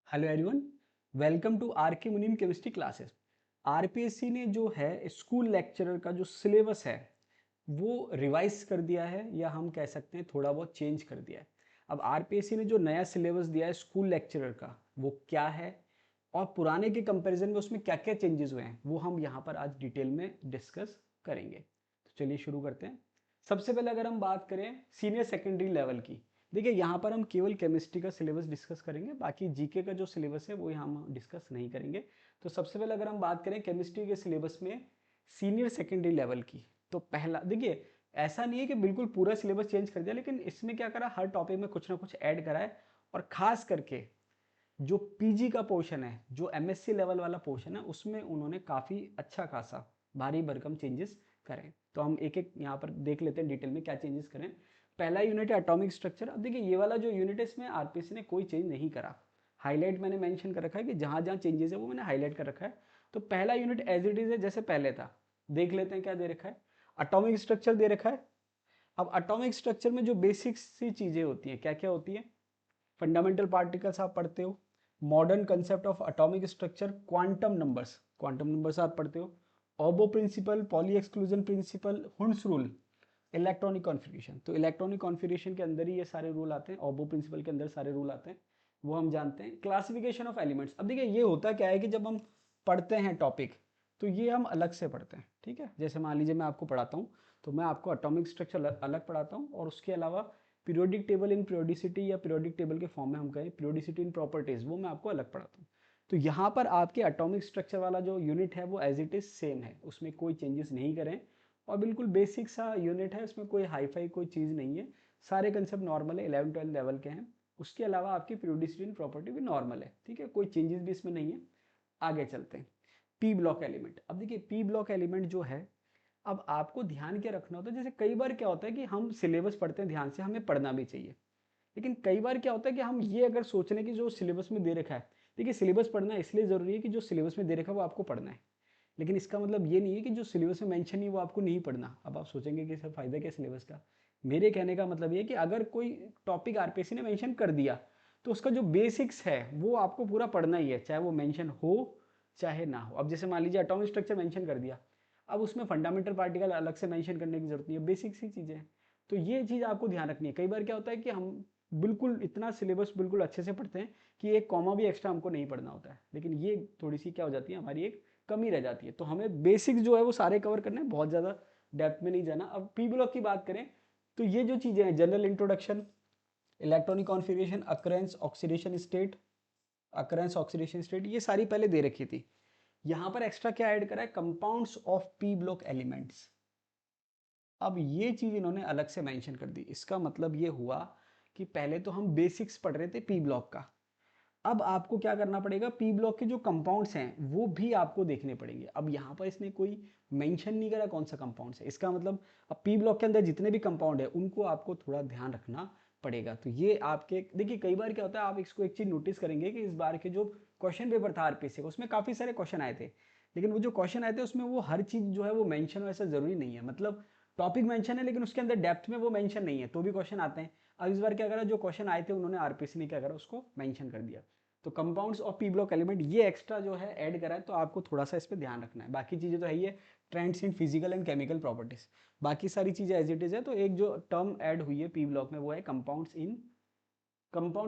Hello everyone, welcome to R K Munim chemistry classes. RPSC ने जो है स्कूल लेक्चरर का जो सिलेबस है वो रिवाइज कर दिया है, या हम कह सकते हैं थोड़ा बहुत चेंज कर दिया है। अब आरपीएससी ने जो नया सिलेबस दिया है स्कूल लेक्चरर का वो क्या है और पुराने के कंपैरिजन में उसमें क्या क्या चेंजेस हुए हैं वो हम यहाँ पर आज डिटेल में डिस्कस करेंगे। तो चलिए शुरू करते हैं। सबसे पहले अगर हम बात करें सीनियर सेकेंडरी लेवल की, देखिए यहाँ पर हम केवल केमिस्ट्री का सिलेबस डिस्कस करेंगे, बाकी जीके का जो सिलेबस है वो यहाँ हम डिस्कस नहीं करेंगे। तो सबसे पहले अगर हम बात करें केमिस्ट्री के सिलेबस में सीनियर सेकेंडरी लेवल की, तो पहला देखिए ऐसा नहीं है कि बिल्कुल पूरा सिलेबस चेंज कर दिया, लेकिन इसमें क्या करा, हर टॉपिक में कुछ ना कुछ ऐड करा है। और खास करके जो पीजी का पोर्शन है, जो एमएससी लेवल वाला पोर्शन है, उसमें उन्होंने काफ़ी अच्छा खासा भारी भरकम चेंजेस करें। तो हम एक एक यहाँ पर देख लेते हैं डिटेल में क्या चेंजेस करें। पहला यूनिट है एटॉमिक स्ट्रक्चर। अब देखिए ये वाला जो यूनिट है इसमें आरपीएससी ने कोई चेंज नहीं करा। हाईलाइट मैंने मेंशन कर रखा है कि जहाँ जहाँ चेंजेस है वो मैंने हाईलाइट कर रखा है। तो पहला यूनिट एज इट इज है जैसे पहले था। देख लेते हैं क्या दे रखा है। एटॉमिक स्ट्रक्चर दे रखा है। अब एटॉमिक स्ट्रक्चर में जो बेसिक सी चीज़ें होती हैं क्या क्या होती हैं, फंडामेंटल पार्टिकल्स आप पढ़ते हो, modern concept of atomic structure, quantum numbers आप पढ़ते हो, Aufbau principle, Pauli exclusion principle, Hund's rule, electronic configuration. तो इलेक्ट्रॉनिक कॉन्फ़िगरेशन के अंदर ही ये सारे रूल आते हैं, ऑबो प्रिंसिपल के अंदर सारे रूल आते हैं, वो हम जानते हैं। Classification of elements. अब देखिए ये होता क्या है कि जब हम पढ़ते हैं टॉपिक तो ये हम अलग से पढ़ते हैं, ठीक है। जैसे मान लीजिए मैं आपको पढ़ाता हूँ तो मैं आपको एटॉमिक स्ट्रक्चर अलग पढ़ाता हूँ, और उसके अलावा पीरियोडिक टेबल इन पीरियोडिसिटी, या पीरियोडिक टेबल के फॉर्म में हम कहें पीरियोडिसिटी इन प्रॉपर्टीज, वो मैं आपको अलग पढ़ाता हूँ। तो यहाँ पर आपके एटॉमिक स्ट्रक्चर वाला जो यूनिट है वो एज इट इज सेम है, उसमें कोई चेंजेस नहीं करें। और बिल्कुल बेसिक सा यूनिट है, उसमें कोई हाई फाई कोई चीज़ नहीं है। सारे कंसेप्ट नॉर्मल है, 11-12 लेवल के हैं। उसके अलावा आपकी पीरियोडिसिटी इन प्रॉपर्टी भी नॉर्मल है, ठीक है, कोई चेंजेस भी इसमें नहीं है। आगे चलते हैं। P block element. अब देखिए पी ब्लॉक एलिमेंट जो है, अब आपको ध्यान क्या रखना होता है, जैसे कई बार क्या होता है कि हम सिलेबस पढ़ते हैं ध्यान से, हमें पढ़ना भी चाहिए, लेकिन कई बार क्या होता है कि हम ये अगर सोच लें कि जो सिलेबस में दे रखा है, देखिए सिलेबस पढ़ना इसलिए ज़रूरी है कि जो सिलेबस में दे रखा है वो आपको पढ़ना है, लेकिन इसका मतलब ये नहीं है कि जो सिलेबस में मेंशन नहीं वो आपको नहीं पढ़ना। अब आप सोचेंगे कि सर फायदा क्या सिलेबस का। मेरे कहने का मतलब ये है कि अगर कोई टॉपिक आरपीएससी ने मेंशन कर दिया तो उसका जो बेसिक्स है वो आपको पूरा पढ़ना ही है, चाहे वो मेंशन हो चाहे ना हो। अब जैसे मान लीजिए एटॉमिक स्ट्रक्चर मेंशन कर दिया, अब उसमें फंडामेंटल पार्टिकल अलग से मेंशन करने की जरूरत नहीं है, बेसिक सी चीज़ें हैं। तो ये चीज़ आपको ध्यान रखनी है। कई बार क्या होता है कि हम बिल्कुल इतना सिलेबस बिल्कुल अच्छे से पढ़ते हैं कि एक कॉमा भी एक्स्ट्रा हमको नहीं पढ़ना होता है, लेकिन ये थोड़ी सी क्या हो जाती है, हमारी एक कमी रह जाती है। तो हमें बेसिक्स जो है वो सारे कवर करने हैं, बहुत ज़्यादा डेप्थ में नहीं जाना। अब पी ब्लॉक की बात करें तो ये जो चीज़ें हैं, general introduction, electronic configuration, occurrence oxidation state, ये सारी पहले दे रखी थी। यहाँ पर एक्स्ट्रा क्या ऐड करा है, compounds of P block elements. अब ये चीज़ इन्होंने अलग से मेंशन कर दी। इसका मतलब ये हुआ कि पहले तो हम बेसिक्स पढ़ रहे थे पी ब्लॉक का, अब आपको क्या करना पड़ेगा, पी ब्लॉक के जो कंपाउंड्स हैं वो भी आपको देखने पड़ेंगे। अब यहाँ पर इसने कोई मेंशन नहीं करा कौन सा कंपाउंड्स है, इसका मतलब अब पी ब्लॉक के अंदर जितने भी कंपाउंड है उनको आपको थोड़ा ध्यान रखना पड़ेगा। तो ये आपके देखिए कई बार क्या होता है, आप इसको एक चीज़ नोटिस करेंगे कि इस बार के जो क्वेश्चन पेपर था आरपीएससी का उसमें काफ़ी सारे क्वेश्चन आए थे, लेकिन वो जो क्वेश्चन आए थे उसमें वो हर चीज़ जो है वो मेंशन हो ऐसा ज़रूरी नहीं है। मतलब टॉपिक मेंशन है लेकिन उसके अंदर डेप्थ में वो मेंशन नहीं है, तो भी क्वेश्चन आते हैं। अब इस बार क्या करा, जो क्वेश्चन आए थे उन्होंने आरपीएससी ने क्या करा, उसको मेंशन कर दिया। तो compounds of P block element ये एक्स्ट्रा जो है ऐड करा है, तो आपको थोड़ा सा इस पर ध्यान रखना है। बाकी चीज़ें तो है ही है, trends in physical and chemical properties, बाकी सारी चीज़ें एज इट इज है। तो एक जो टर्म ऐड हुई है पी ब्लॉक में वो है compounds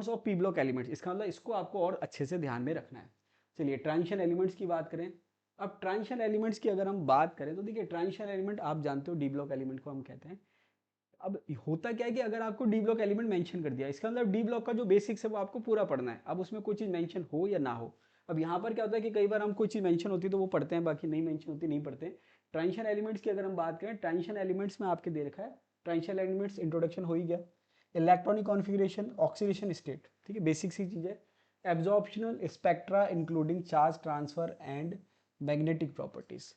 of P block elements, इसका मतलब इसको आपको और अच्छे से ध्यान में रखना है। चलिए ट्रांजिशन एलिमेंट्स की बात करें। अब ट्रांजिशन एलिमेंट्स की अगर हम बात करें तो देखिए ट्रांजिशन एलिमेंट आप जानते हो डी ब्लॉक एलिमेंट को हम कहते हैं। अब होता क्या है कि अगर आपको डी ब्लॉक एलिमेंट मेंशन कर दिया, इसका मतलब डी ब्लॉक का जो बेसिक्स है वो आपको पूरा पढ़ना है। अब उसमें कोई चीज़ मेंशन हो या ना हो, अब यहाँ पर क्या होता है कि कई बार हम कोई चीज़ मेंशन होती है तो वो पढ़ते हैं, बाकी नहीं मेंशन होती नहीं पढ़ते। ट्रांजिशन एलिमेंट्स की अगर हम बात करें, ट्रांजिशन एलिमेंट्स में आपके दे रखा है, ट्रांजिशन एलिमेंट्स इंट्रोडक्शन हो ही गया, इलेक्ट्रॉनिक कॉन्फिगरेशन, ऑक्सीडेशन स्टेट, ठीक है, बेसिक सी चीज़ है। Absorptional spectra including charge transfer and magnetic properties,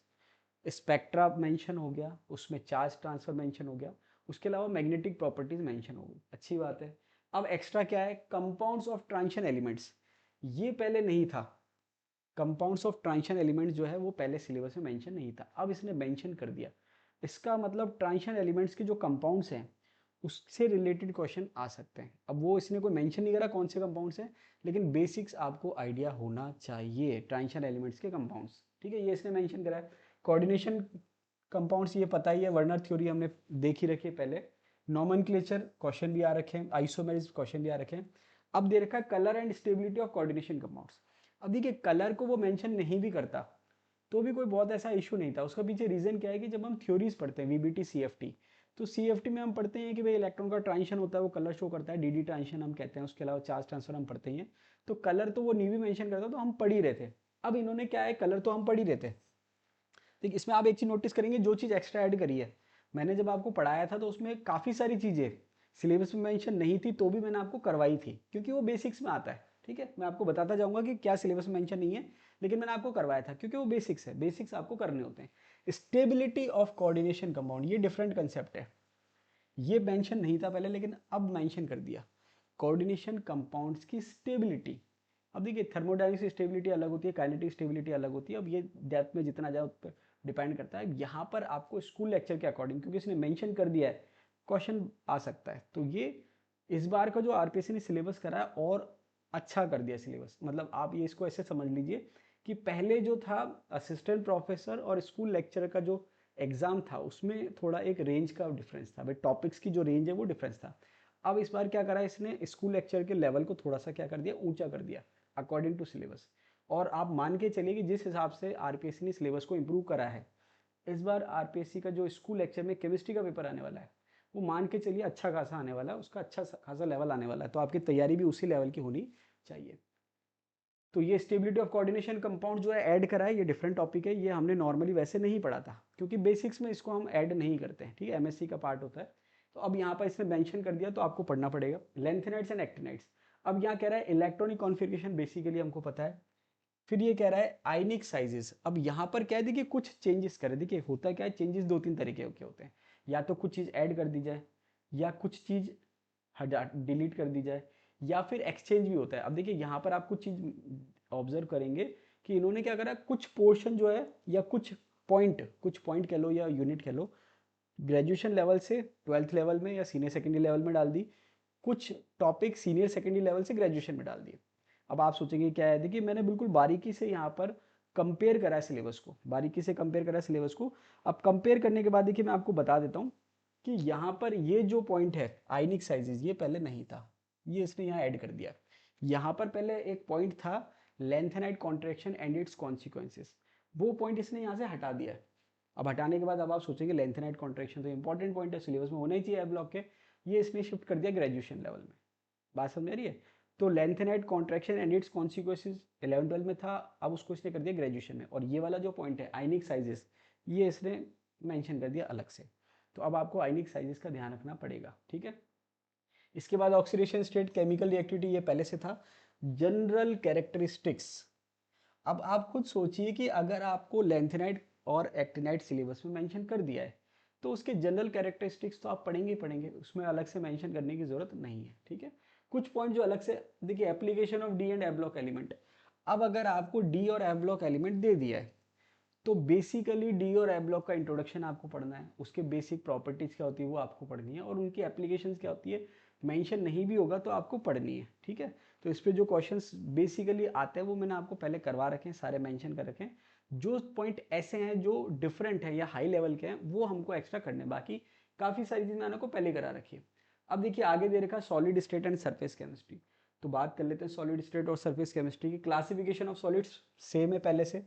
spectra mention हो गया, उसमें चार्ज ट्रांसफर मेंशन हो गया, उसके अलावा मैग्नेटिक प्रॉपर्टीज मेंशन हो गई, अच्छी बात है। अब एक्स्ट्रा क्या है, कंपाउंड्स ऑफ ट्रांजिशन एलिमेंट्स, ये पहले नहीं था। कंपाउंड्स ऑफ ट्रांजिशन एलिमेंट्स जो है वो पहले सिलेबस में मेंशन नहीं था, अब इसने मेंशन कर दिया। इसका मतलब ट्रांजिशन एलिमेंट्स के जो कंपाउंड्स हैं उससे रिलेटेड क्वेश्चन आ सकते हैं। अब वो इसने कोई मेंशन नहीं करा कौन से कंपाउंड्स हैं, लेकिन बेसिक्स आपको आइडिया होना चाहिए ट्रांजिशन एलिमेंट्स के कंपाउंड्स, ठीक है। ये इसने मेंशन करा है। कोऑर्डिनेशन कंपाउंड्स ये पता ही है, वर्नर थ्योरी हमने देख ही रखी है पहले। नॉमेनक्लेचर क्वेश्चन भी आ रखे हैं, आइसोमेरिज्म क्वेश्चन भी आ रखे हैं। अब दे रखा है colour and stability of coordination compounds. अब देखिए कलर को वो मेंशन नहीं भी करता तो भी कोई बहुत ऐसा इशू नहीं था। उसका पीछे रीजन क्या है कि जब हम थ्योरीज पढ़ते हैं वीबीटी सीएफटी, तो सीएफटी में हम पढ़ते हैं कि भाई इलेक्ट्रॉन का ट्रांजिशन होता है वो कलर शो करता है, डीडी ट्रांजिशन हम कहते हैं, उसके अलावा चार्ज ट्रांसफर हम पढ़ते हैं। तो कलर तो वो नहीं भी मेंशन करता तो हम पढ़ ही रहे थे। अब इन्होंने क्या है, कलर तो हम पढ़ ही रहे थे। देखिए इसमें आप एक चीज नोटिस करेंगे, जो चीज एक्स्ट्रा ऐड करी है, मैंने जब आपको पढ़ाया था तो उसमें काफी सारी चीजें सिलेबस में मेंशन नहीं थी तो भी मैंने आपको करवाई थी, क्योंकि वो बेसिक्स में आता है, ठीक है। मैं आपको बताता जाऊंगा कि क्या सिलेबस में मेंशन नहीं है, लेकिन मैंने आपको करवाया था क्योंकि वो बेसिक्स है, बेसिक्स आपको करने होते हैं। स्टेबिलिटी ऑफ कोऑर्डिनेशन कंपाउंड, ये डिफरेंट कंसेप्ट है। ये मेंशन नहीं था पहले लेकिन अब मेंशन कर दिया। कोऑर्डिनेशन कंपाउंड्स की स्टेबिलिटी, अब देखिए थर्मोडायनेमिक स्टेबिलिटी अलग होती है, काइनेटिक स्टेबिलिटी अलग होती है। अब ये डेप्थ में जितना जाए उस पर डिपेंड करता है। यहाँ पर आपको स्कूल लेक्चर के अकॉर्डिंग, क्योंकि इसने मेंशन कर दिया है, क्वेश्चन आ सकता है। तो ये इस बार का जो आरपीएससी ने सिलेबस करा है और अच्छा कर दिया सिलेबस। मतलब आप ये इसको ऐसे समझ लीजिए कि पहले जो था असिस्टेंट प्रोफेसर और स्कूल लेक्चर का जो एग्जाम था उसमें थोड़ा एक रेंज का डिफरेंस था, भाई टॉपिक्स की जो रेंज है वो डिफरेंस था। अब इस बार क्या करा इसने, स्कूल लेक्चर के लेवल को थोड़ा सा क्या कर दिया, ऊंचा कर दिया अकॉर्डिंग टू सिलेबस। और आप मान के चलिए कि जिस हिसाब से आरपीएससी ने सिलेबस को इंप्रूव करा है, इस बार आरपीएससी का जो स्कूल लेक्चर में केमिस्ट्री का पेपर आने वाला है, वो मान के चलिए अच्छा खासा आने वाला है, उसका अच्छा खासा लेवल आने वाला है। तो आपकी तैयारी भी उसी लेवल की होनी चाहिए। तो ये स्टेबिलिटी ऑफ कोऑर्डिनेशन कंपाउंड जो है ऐड करा है, ये डिफरेंट टॉपिक है, ये हमने नॉर्मली वैसे नहीं पढ़ा था क्योंकि बेसिक्स में इसको हम ऐड नहीं करते हैं, ठीक है, एमएससी का पार्ट होता है। तो अब यहाँ पर इसने मेंशन कर दिया तो आपको पढ़ना पड़ेगा। लेंथेनाइड्स एंड एक्टिनाइड्स, अब यहाँ कह रहा है इलेक्ट्रॉनिक कॉन्फ़िगरेशन बेसिकली हमको पता है। फिर ये कह रहा है आयनिक साइजेस। अब यहाँ पर क्या है, देखिए कुछ चेंजेस करे। देखिए होता क्या है, चेंजेस दो तीन तरीके के होते हैं, या तो कुछ चीज़ ऐड कर दी जाए, या कुछ चीज़ हटा डिलीट कर दी जाए, या फिर एक्सचेंज भी होता है। अब देखिए यहाँ पर आप कुछ चीज़ ऑब्जर्व करेंगे कि इन्होंने क्या करा, कुछ पोर्शन जो है या कुछ पॉइंट कह लो या यूनिट कह लो, ग्रेजुएशन लेवल से ट्वेल्थ लेवल में या सीनियर सेकेंडरी लेवल में डाल दी, कुछ टॉपिक सीनियर सेकेंडरी लेवल से ग्रेजुएशन में डाल दिए। अब आप सोचेंगे क्या है, देखिए मैंने बिल्कुल बारीकी से यहाँ पर कंपेयर करा है सिलेबस को, बारीकी से कंपेयर करा है सिलेबस को। अब कंपेयर करने के बाद देखिए मैं आपको बता देता हूँ कि यहाँ पर ये जो पॉइंट है आयनिक साइजेस, ये पहले नहीं था, ये इसने यहाँ ऐड कर दिया। यहाँ पर पहले एक पॉइंट था lanthanide contraction and it's consequences, वो पॉइंट इसने यहाँ से हटा दिया है। अब हटाने के बाद अब आप सोचेंगे लेंथेनाइट कॉन्ट्रैक्शन तो इंपॉर्टेंट पॉइंट है, सिलेबस में होना ही चाहिए ब्लॉक के, ये इसने शिफ्ट कर दिया ग्रेजुएशन लेवल में। बात समझ आ रही है। तो lanthanide contraction and it's consequences 11-12 में था, अब उसको इसने कर दिया ग्रेजुएशन में। और ये वाला जो पॉइंट है आयनिक साइजेस, ये इसने मेंशन कर दिया अलग से। तो अब आपको आयनिक साइजेस का ध्यान रखना पड़ेगा, ठीक है। इसके बाद ऑक्सीडेशन स्टेट, केमिकल रिएक्टिविटी, ये पहले से था। जनरल कैरेक्टरिस्टिक्स, अब आप खुद सोचिए कि अगर आपको लेंथेनाइट और एक्टिनाइट सिलेबस में मेंशन कर दिया है तो उसके जनरल कैरेक्टरिस्टिक्स तो आप पढ़ेंगे ही पढ़ेंगे, उसमें अलग से मेंशन करने की जरूरत नहीं है, ठीक है। कुछ पॉइंट जो अलग से, देखिए application of D and F block element. अब अगर आपको डी और एफ ब्लॉक एलिमेंट दे दिया है तो बेसिकली डी और एफ ब्लॉक का इंट्रोडक्शन आपको पढ़ना है, उसके बेसिक प्रॉपर्टीज क्या होती है वो आपको पढ़नी है, और उनकी एप्लीकेशंस क्या होती है मेंशन नहीं भी होगा तो आपको पढ़नी है, ठीक है। तो इस पे जो क्वेश्चंस बेसिकली आते हैं वो मैंने आपको पहले करवा रखे हैं, सारे मेंशन कर रखे हैं। जो पॉइंट ऐसे हैं जो डिफरेंट है या हाई लेवल के हैं वो हमको एक्स्ट्रा करने हैं, बाकी काफ़ी सारी चीज़ मैंने आपको पहले करा रखी है। अब देखिए आगे दे रखा है solid state and surface chemistry. तो बात कर लेते हैं सॉलिड स्टेट और सरफेस केमिस्ट्री की। क्लासिफिकेशन ऑफ सॉलिड्स सेम है पहले से।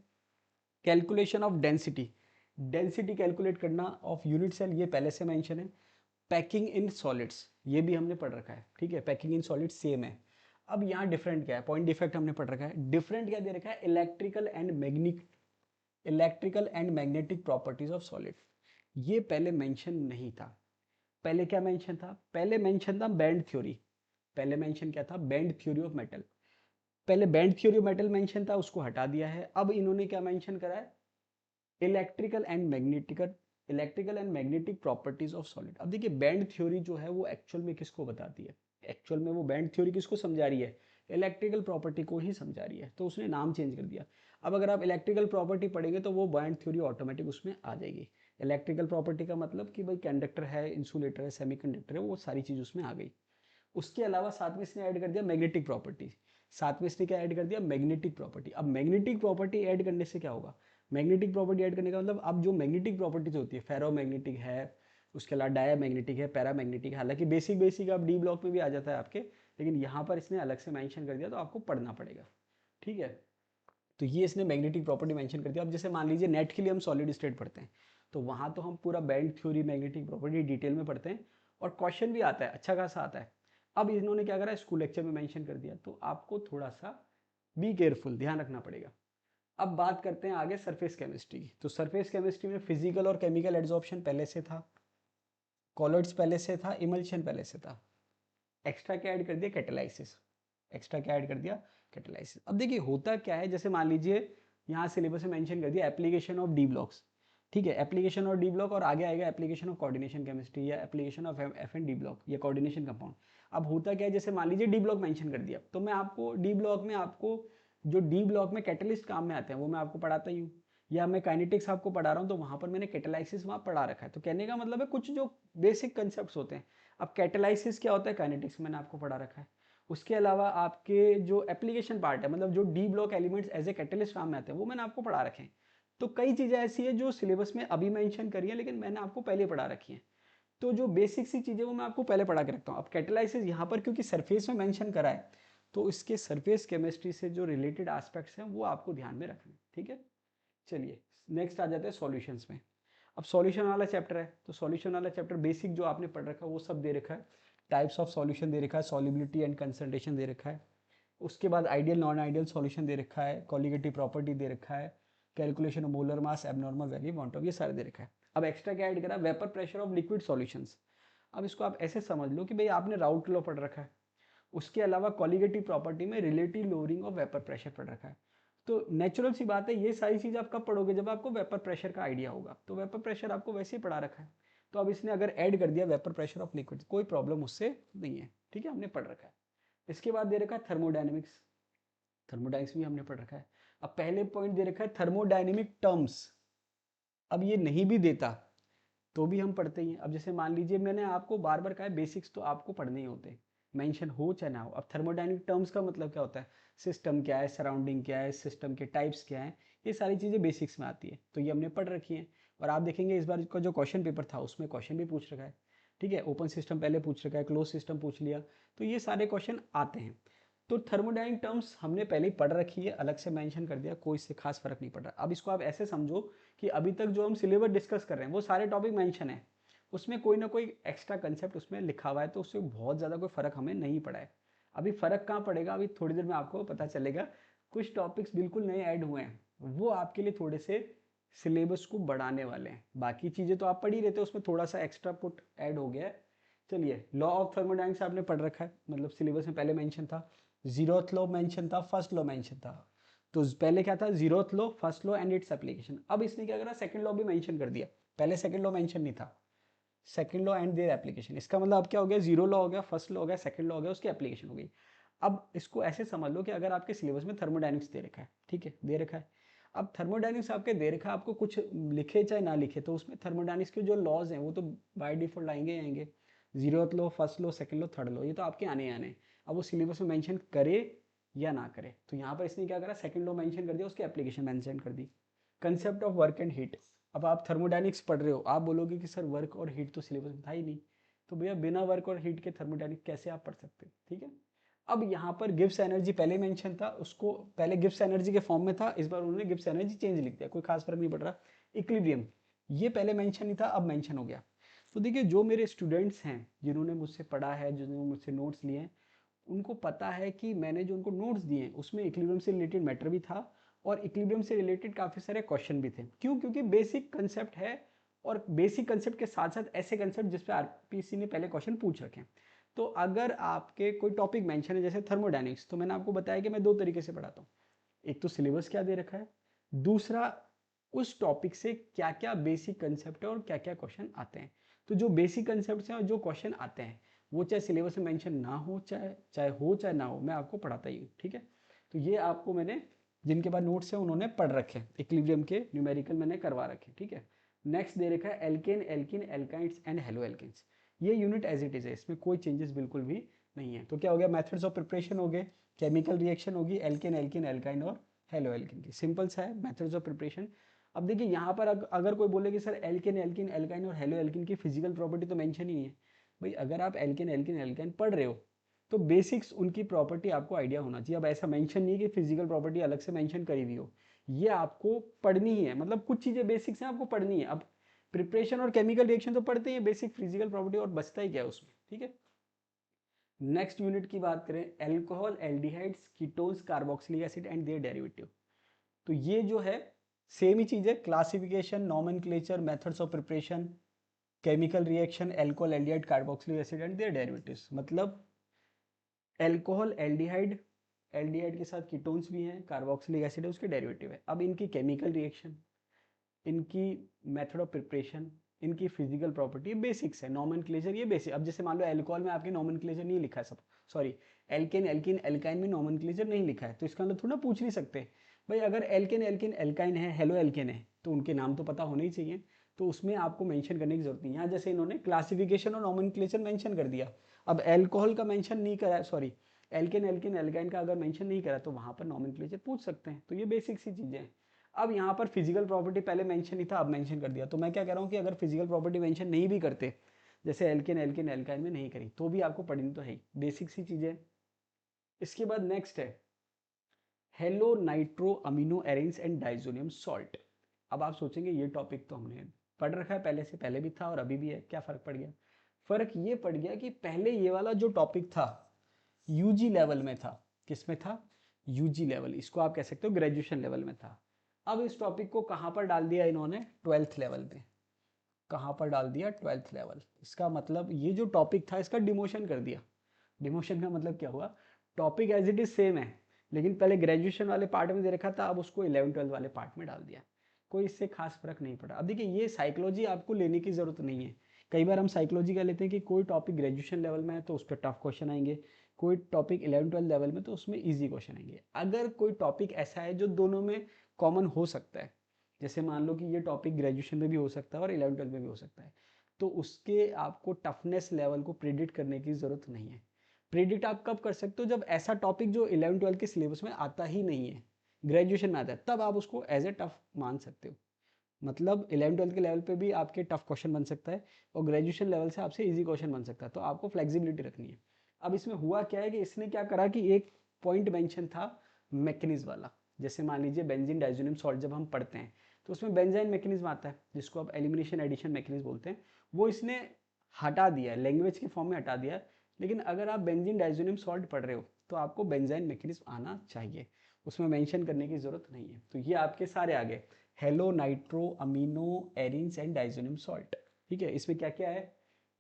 Calculation of density, density calculate करना ऑफ यूनिट सेल, ये पहले से मेंशन है। पैकिंग इन सॉलिड्स, ये भी हमने पढ़ रखा है, ठीक है, पैकिंग इन सॉलिड्स सेम है। अब यहाँ डिफरेंट क्या है, पॉइंट डिफेक्ट हमने पढ़ रखा है। डिफरेंट क्या दे रखा है, electrical and magnetic properties of solid, ये पहले मेंशन नहीं था। पहले क्या मेंशन था, पहले मेंशन था बैंड थ्योरी। पहले मेंशन क्या था, बैंड थ्योरी ऑफ मेटल। पहले band theory of metal mention था, उसको हटा दिया है। अब इन्होंने क्या मेंशन करा है, electrical and magnetic properties of solid. अब देखिए बैंड थ्योरी जो है वो एक्चुअल में किसको बताती है, एक्चुअल में वो बैंड थ्योरी किसको समझा रही है, इलेक्ट्रिकल प्रॉपर्टी को ही समझा रही है, तो उसने नाम चेंज कर दिया। अब अगर आप इलेक्ट्रिकल प्रॉपर्टी पढ़ेंगे तो वो बैंड थ्योरी ऑटोमेटिक उसमें आ जाएगी। इलेक्ट्रिकल प्रॉपर्टी का मतलब कि भाई कंडक्टर है, इंसुलेटर है, सेमीकंडक्टर है, वो सारी चीज़ उसमें आ गई। उसके अलावा साथ में इसने ऐड कर दिया मैग्नेटिक प्रॉपर्टी। साथ में इसने क्या ऐड कर दिया, मैग्नेटिक प्रॉपर्टी। अब मैग्नेटिक प्रॉपर्टी ऐड करने से क्या होगा, मैग्नेटिक प्रॉपर्टी ऐड करने का मतलब अब जो मैग्नेटिक प्रॉपर्टीज होती है, फेरोमैग्नेटिक है, उसके अलावा डायामैग्नेटिक है, पैरामैग्नेटिक है, हालांकि बेसिक बेसिक अब डी ब्लॉक में भी आ जाता है आपके, लेकिन यहाँ पर इसने अलग से मेंशन कर दिया तो आपको पढ़ना पड़ेगा, ठीक है। तो ये इसने मैग्नेटिक प्रॉपर्टी मेंशन कर दिया। अब जैसे मान लीजिए नेट के लिए हम सॉलिड स्टेट पढ़ते हैं, तो वहाँ तो हम पूरा belt theory, magnetic property detail में पढ़ते हैं, और क्वेश्चन भी आता है, अच्छा खासा आता है। अब इन्होंने क्या करा, स्कूल लेक्चर में मेंशन कर दिया, तो आपको थोड़ा सा बी केयरफुल, ध्यान रखना पड़ेगा। अब बात करते हैं आगे सरफेस केमिस्ट्री की। तो सरफेस केमिस्ट्री में फिजिकल और केमिकल एड्सॉर्प्शन पहले से था, कॉलर्ड्स पहले से था, इमल्शन पहले से था। एक्स्ट्रा क्या ऐड कर दिया, कैटेलाइसिस। एक्स्ट्रा क्या ऐड कर दिया, कैटेलाइसिस। अब देखिए होता क्या है, जैसे मान लीजिए यहाँ सिलेबस में मेंशन कर दिया एप्लीकेशन ऑफ डी ब्लॉक्स, ठीक है, एप्लीकेशन ऑफ डी ब्लॉक, और आगे आएगा एप्लीकेशन ऑफ कोऑर्डिनेशन केमिस्ट्री या application of F and D block या कोऑर्डिनेशन कंपाउंड। अब होता क्या है, जैसे मान लीजिए डी ब्लॉक मेंशन कर दिया, तो मैं आपको डी ब्लॉक में आपको जो डी ब्लॉक में कैटलिस्ट काम में आते हैं वो मैं आपको पढ़ाता ही हूँ, या मैं काइनेटिक्स आपको पढ़ा रहा हूँ तो वहाँ पर मैंने कैटेलाइसिस वहाँ पढ़ा रखा है। तो कहने का मतलब है कुछ जो बेसिक कंसेप्ट होते हैं। अब कैटेलाइसिस क्या होता है, काइनेटिक्स मैंने आपको पढ़ा रखा है। उसके अलावा आपके जो एप्लीकेशन पार्ट है, मतलब जो D block elements as a catalyst काम में आते हैं, वो मैंने आपको पढ़ा रखे हैं। तो कई चीज़ें ऐसी है जो सिलेबस में अभी मेंशन करी है, लेकिन मैंने आपको पहले पढ़ा रखी है। तो जो बेसिक सी चीज़ें वो मैं आपको पहले पढ़ा के रखता हूँ। अब कैटेलाइसिस यहाँ पर क्योंकि सरफेस में मेंशन करा है, तो इसके सरफेस केमिस्ट्री से जो रिलेटेड एस्पेक्ट्स हैं वो आपको ध्यान में रखने, ठीक है। चलिए नेक्स्ट आ जाते हैं सॉल्यूशंस में। अब सॉल्यूशन वाला चैप्टर है, तो सॉल्यूशन वाला चैप्टर बेसिक जो आपने पढ़ रखा है वो सब दे रखा है। टाइप्स ऑफ सॉल्यूशन दे रखा है, सॉल्युबिलिटी एंड कंसंट्रेशन दे रखा है। उसके बाद आइडियल नॉन आइडियल सॉल्यूशन दे रखा है, कॉलिगेटिव प्रॉपर्टी दे रखा है, calculation of molar mass, abnormal value, want of, ये सारे दे रखा है। अब एक्स्ट्रा क्या ऐड करा, vapour pressure of liquid solutions. अब इसको आप ऐसे समझ लो कि भाई आपने राउट लॉ पढ़ रखा है, उसके अलावा कॉलिगेटिव प्रॉपर्टी में relative lowering of vapour pressure पढ़ रखा है। तो नेचुरल सी बात है, ये सारी चीज़ आप कब पढ़ोगे, जब आपको वेपर प्रेशर का आइडिया होगा। तो वेपर प्रेशर आपको वैसे ही पढ़ा रखा है, तो अब इसने अगर ऐड कर दिया वेपर प्रेशर ऑफ लिक्विड, कोई प्रॉब्लम उससे नहीं है, ठीक है, हमने पढ़ रखा है। इसके बाद दे रखा है थर्मोडायनेमिक्स। थर्मोडायनेमिक्स भी हमने पढ़ रखा है। अब पहले पॉइंट दे रखा है थर्मोडायनेमिक टर्म्स। अब ये नहीं भी देता तो भी हम पढ़ते ही हैं। अब जैसे मान लीजिए मैंने आपको बार बार कहा है बेसिक्स तो आपको पढ़ने ही होते हैं, मेंशन हो चाहे ना हो। अब थर्मोडायनेमिक टर्म्स का मतलब क्या होता है, सिस्टम क्या है, सराउंडिंग क्या है, सिस्टम के टाइप्स क्या हैं, ये सारी चीज़ें बेसिक्स में आती है, तो ये हमने पढ़ रखी है। और आप देखेंगे इस बार का जो क्वेश्चन पेपर था उसमें क्वेश्चन भी पूछ रखा है, ठीक है, ओपन सिस्टम पहले पूछ रखा है, क्लोज सिस्टम पूछ लिया, तो ये सारे क्वेश्चन आते हैं। तो थर्मोडायनेमिक टर्म्स हमने पहले ही पढ़ रखी है, अलग से मेंशन कर दिया, कोई इससे खास फर्क नहीं पड़ रहा। अब इसको आप ऐसे समझो कि अभी तक जो हम सिलेबस डिस्कस कर रहे हैं वो सारे टॉपिक मेंशन है, उसमें कोई ना कोई एक्स्ट्रा कंसेप्ट उसमें लिखा हुआ है, तो उससे बहुत ज़्यादा कोई फ़र्क हमें नहीं पड़ा है। अभी फ़र्क कहाँ पड़ेगा, अभी थोड़ी देर में आपको पता चलेगा। कुछ टॉपिक्स बिल्कुल नए ऐड हुए हैं, वो आपके लिए थोड़े से सिलेबस को बढ़ाने वाले हैं। बाकी चीज़ें तो आप पढ़ ही रहते हो, उसमें थोड़ा सा एक्स्ट्रा पुट ऐड हो गया है। चलिए, लॉ ऑफ थर्मोडायनेमिक्स आपने पढ़ रखा है, मतलब सिलेबस में पहले मेंशन था, जीरोथ लॉ मेंशन था, फर्स्ट लॉ मेंशन था। तो पहले क्या था, zeroth law, first law and its application. अब इसने क्या करा, सेकंड लॉ भी मेंशन कर दिया, पहले सेकंड लॉ मेंशन नहीं था। Second law and their application, इसका मतलब अब क्या हो गया, जीरो लॉ हो गया, फर्स्ट लॉ हो गया, सेकंड लॉ हो गया, उसकी एप्लीकेशन हो गई। अब इसको ऐसे समझ लो कि अगर आपके सिलेबस में थर्मोडायनेमिक्स दे रखा है, ठीक है, दे रखा है, अब थर्मोडायनेमिक्स आपके दे रखा है, आपको कुछ लिखे चाहे ना लिखे, तो उसमें थर्मोडायनेमिक्स के जो लॉज हैं वो तो बाय डिफॉल्ट आएंगे ही आएंगे। Zeroth law, first law, second law, third law, ये तो आपके आने ही आने हैं। अब वो सिलेबस में मेंशन करे या ना करे, तो यहाँ पर इसने क्या करा, सेकंड लॉ मेंशन कर दिया, उसकी एप्लीकेशन मेंशन कर दी। Concept of work and heat. अब आप थर्मोडायनिक्स पढ़ रहे हो, आप बोलोगे कि सर वर्क और हीट तो सिलेबस में था ही नहीं, तो भैया बिना वर्क और हीट के थर्मोडायनिक कैसे आप पढ़ सकते हो, ठीक है। अब यहाँ पर गिब्स एनर्जी पहले मेंशन था, उसको पहले गिब्स एनर्जी के फॉर्म में था, इस बार उन्होंने गिब्स एनर्जी चेंज लिख दिया, कोई खास फर्क नहीं पड़ रहा। इक्विलिब्रियम, ये पहले मेंशन नहीं था, अब मेंशन हो गया। तो देखिए जो मेरे स्टूडेंट्स हैं जिन्होंने मुझसे पढ़ा है, जिन्होंने मुझसे नोट्स लिए हैं, उनको पता है कि मैंने जो उनको नोट्स दिए हैं उसमें इक्विलिब्रियम से रिलेटेड मैटर भी था, और इक्विलिब्रियम से रिलेटेड काफ़ी सारे क्वेश्चन भी थे। क्यों, क्योंकि बेसिक कंसेप्ट है, और बेसिक कंसेप्ट के साथ साथ ऐसे कंसेप्ट जिस पे आरपीसी ने पहले क्वेश्चन पूछ रखे हैं। तो अगर आपके कोई टॉपिक मेंशन है जैसे थर्मोडायनेमिक्स, तो मैंने आपको बताया कि मैं दो तरीके से पढ़ाता हूँ। एक तो सिलेबस क्या दे रखा है, दूसरा उस टॉपिक से क्या क्या बेसिक कंसेप्ट है और क्या क्या क्वेश्चन आते हैं। तो जो बेसिक कंसेप्ट हैं और जो क्वेश्चन आते हैं वो चाहे सिलेबस में मेंशन ना हो, चाहे चाहे हो चाहे ना हो, मैं आपको पढ़ाता ही हूँ, ठीक है। तो ये आपको मैंने, जिनके पास नोट्स हैं उन्होंने पढ़ रखे हैं, इक्विलिब्रियम के न्यूमेरिकल मैंने करवा रखे, ठीक है। नेक्स्ट दे रखा है alkane, alkene, alkynes and halo alkenes. ये यूनिट एज इट इज है, इसमें कोई चेंजेस बिल्कुल भी नहीं है। तो क्या हो गया, मेथड्स ऑफ प्रिपरेशन हो गए, केमिकल रिएक्शन होगी एल्केन, एल्किन, एल्काइन और हेलो एल्किन की। सिंपल सा है मेथड्स ऑफ प्रिपरेशन। अब देखिए यहाँ पर अगर कोई बोले कि सर एल्केन, एल्किन, एल्काइन और हेलो एल्किन की फिजिकल प्रॉपर्टी तो मेंशन ही नहीं है। भाई अगर आप एल्केन, एल्किन, एल्काइन पढ़ रहे हो तो बेसिक्स उनकी प्रॉपर्टी आपको आइडिया होना चाहिए। अब ऐसा मेंशन नहीं है कि फिजिकल प्रॉपर्टी अलग से मेंशन करी हुई हो, ये आपको पढ़नी ही है। मतलब कुछ चीज़ें बेसिक्स हैं, आपको पढ़नी है। अब प्रिपरेशन और केमिकल रिएक्शन तो पढ़ते हैं, बेसिक फिजिकल प्रॉपर्टी और बचता ही क्या है उसमें, ठीक है। नेक्स्ट यूनिट की बात करें, alcohol, aldehydes, ketones, carboxylic acid and their derivative. तो ये जो है सेम ही चीज़ है, classification, nomenclature, methods of preparation, chemical reaction, alcohol, aldehyde, carboxylic acid and their derivatives. मतलब एल्कोहल, एल्डिहाइड, एल्डिहाइड के साथ कीटोन्स भी हैं, कार्बोक्सिलिक एसिड है उसके डेरिवेटिव है। अब इनकी केमिकल रिएक्शन, इनकी मेथड ऑफ प्रिपरेशन, इनकी फिजिकल प्रॉपर्टी बेसिक्स है, नॉमेनक्लेचर ये बेसिक। अब जैसे मान लो एल्कोहल में आपके नॉमेनक्लेचर नहीं लिखा है, सब सॉरी एल्केन, एल्किन, एल्काइन में नॉमेनक्लेचर नहीं लिखा है, तो इसका मतलब थोड़ा पूछ नहीं सकते भाई अगर एल्केन, एल्किन, एल्काइन है, हेलो एल्केन है, तो उनके नाम तो पता होने ही चाहिए। तो उसमें आपको मेंशन करने की जरूरत नहीं है। यहाँ जैसे इन्होंने क्लासिफिकेशन और नॉमेनक्लेचर मेंशन कर दिया, अब एल्कोहल का मेंशन नहीं करा, सॉरी एल्केन, एल्किन, एल्काइन का अगर मेंशन नहीं करा तो वहां पर नॉमेनक्लेचर पूछ सकते हैं। तो ये बेसिक सी चीजें हैं। अब यहाँ पर फिजिकल प्रॉपर्टी पहले मेंशन नहीं था, अब मेंशन कर दिया। तो मैं क्या कह रहा हूँ कि अगर फिजिकल प्रॉपर्टी मेंशन नहीं भी करते, जैसे एल्केन, एल्किन, एल्काइन में नहीं करी, तो भी आपको पढ़नी तो है ही, बेसिक सी चीजें। इसके बाद नेक्स्ट है hello nitro amino arenes and diazonium salt. अब आप सोचेंगे ये टॉपिक तो हमने पढ़ रखा है पहले से, पहले भी था और अभी भी है, क्या फर्क पड़ गया? फर्क ये पड़ गया कि पहले ये वाला जो टॉपिक था यूजी लेवल में था। किस में था? यूजी लेवल, इसको आप कह सकते हो ग्रेजुएशन लेवल में था। अब इस टॉपिक को कहाँ पर डाल दिया इन्होंने? ट्वेल्थ लेवल में। कहाँ पर डाल दिया? Twelfth level. इसका मतलब ये जो टॉपिक था इसका डिमोशन कर दिया। डिमोशन का मतलब क्या हुआ? Topic as it is same है, लेकिन पहले ग्रेजुएशन वाले पार्ट में दे रखा था, अब उसको 11 12 वाले पार्ट में डाल दिया। कोई इससे खास फर्क नहीं पड़ा। अब देखिए ये साइकोलॉजी आपको लेने की जरूरत नहीं है। कई बार हम साइकोलॉजी का लेते हैं कि कोई टॉपिक ग्रेजुएशन लेवल में है तो उस पर टफ क्वेश्चन आएंगे, कोई टॉपिक 11 12 लेवल में तो उसमें इजी क्वेश्चन आएंगे। अगर कोई टॉपिक ऐसा है जो दोनों में कॉमन हो सकता है, जैसे मान लो कि ये टॉपिक ग्रेजुएशन में भी हो सकता है और 11 12 में भी हो सकता है, तो उसके आपको टफनेस लेवल को प्रिडिक्ट करने की जरूरत नहीं है। प्रिडिक्ट आप कब कर सकते हो? जब ऐसा टॉपिक जो 11 12 के सिलेबस में आता ही नहीं है, ग्रेजुएशन में आता है, तब आप उसको एज ए टफ मान सकते हो। मतलब 11 12 के लेवल पे भी आपके टफ क्वेश्चन बन सकता है और ग्रेजुएशन लेवल से आपसे इजी क्वेश्चन बन सकता है, तो आपको फ्लेक्सिबिलिटी रखनी है। अब इसमें हुआ क्या है कि इसने क्या करा कि एक पॉइंट मेंशन था मैकेनिज्म वाला। जैसे मान लीजिए बेंजीन डाइजोनियम सॉल्ट जब हम पढ़ते हैं तो उसमें बेंजाइन मैकेनिज्म आता है, जिसको आप एलिमिनेशन एडिशन मैकेनिज्म बोलते हैं, वो इसने हटा दिया है, लैंग्वेज के फॉर्म में हटा दिया है। लेकिन अगर आप बेंजीन डाइजोनियम सॉल्ट पढ़ रहे हो तो आपको बेंजाइन मैकेनिज्म आना चाहिए, उसमें मेंशन करने की जरूरत नहीं है। तो ये आपके सारे आ गए, hello nitro amino arenes and diazonium salt. ठीक है, इसमें क्या क्या है?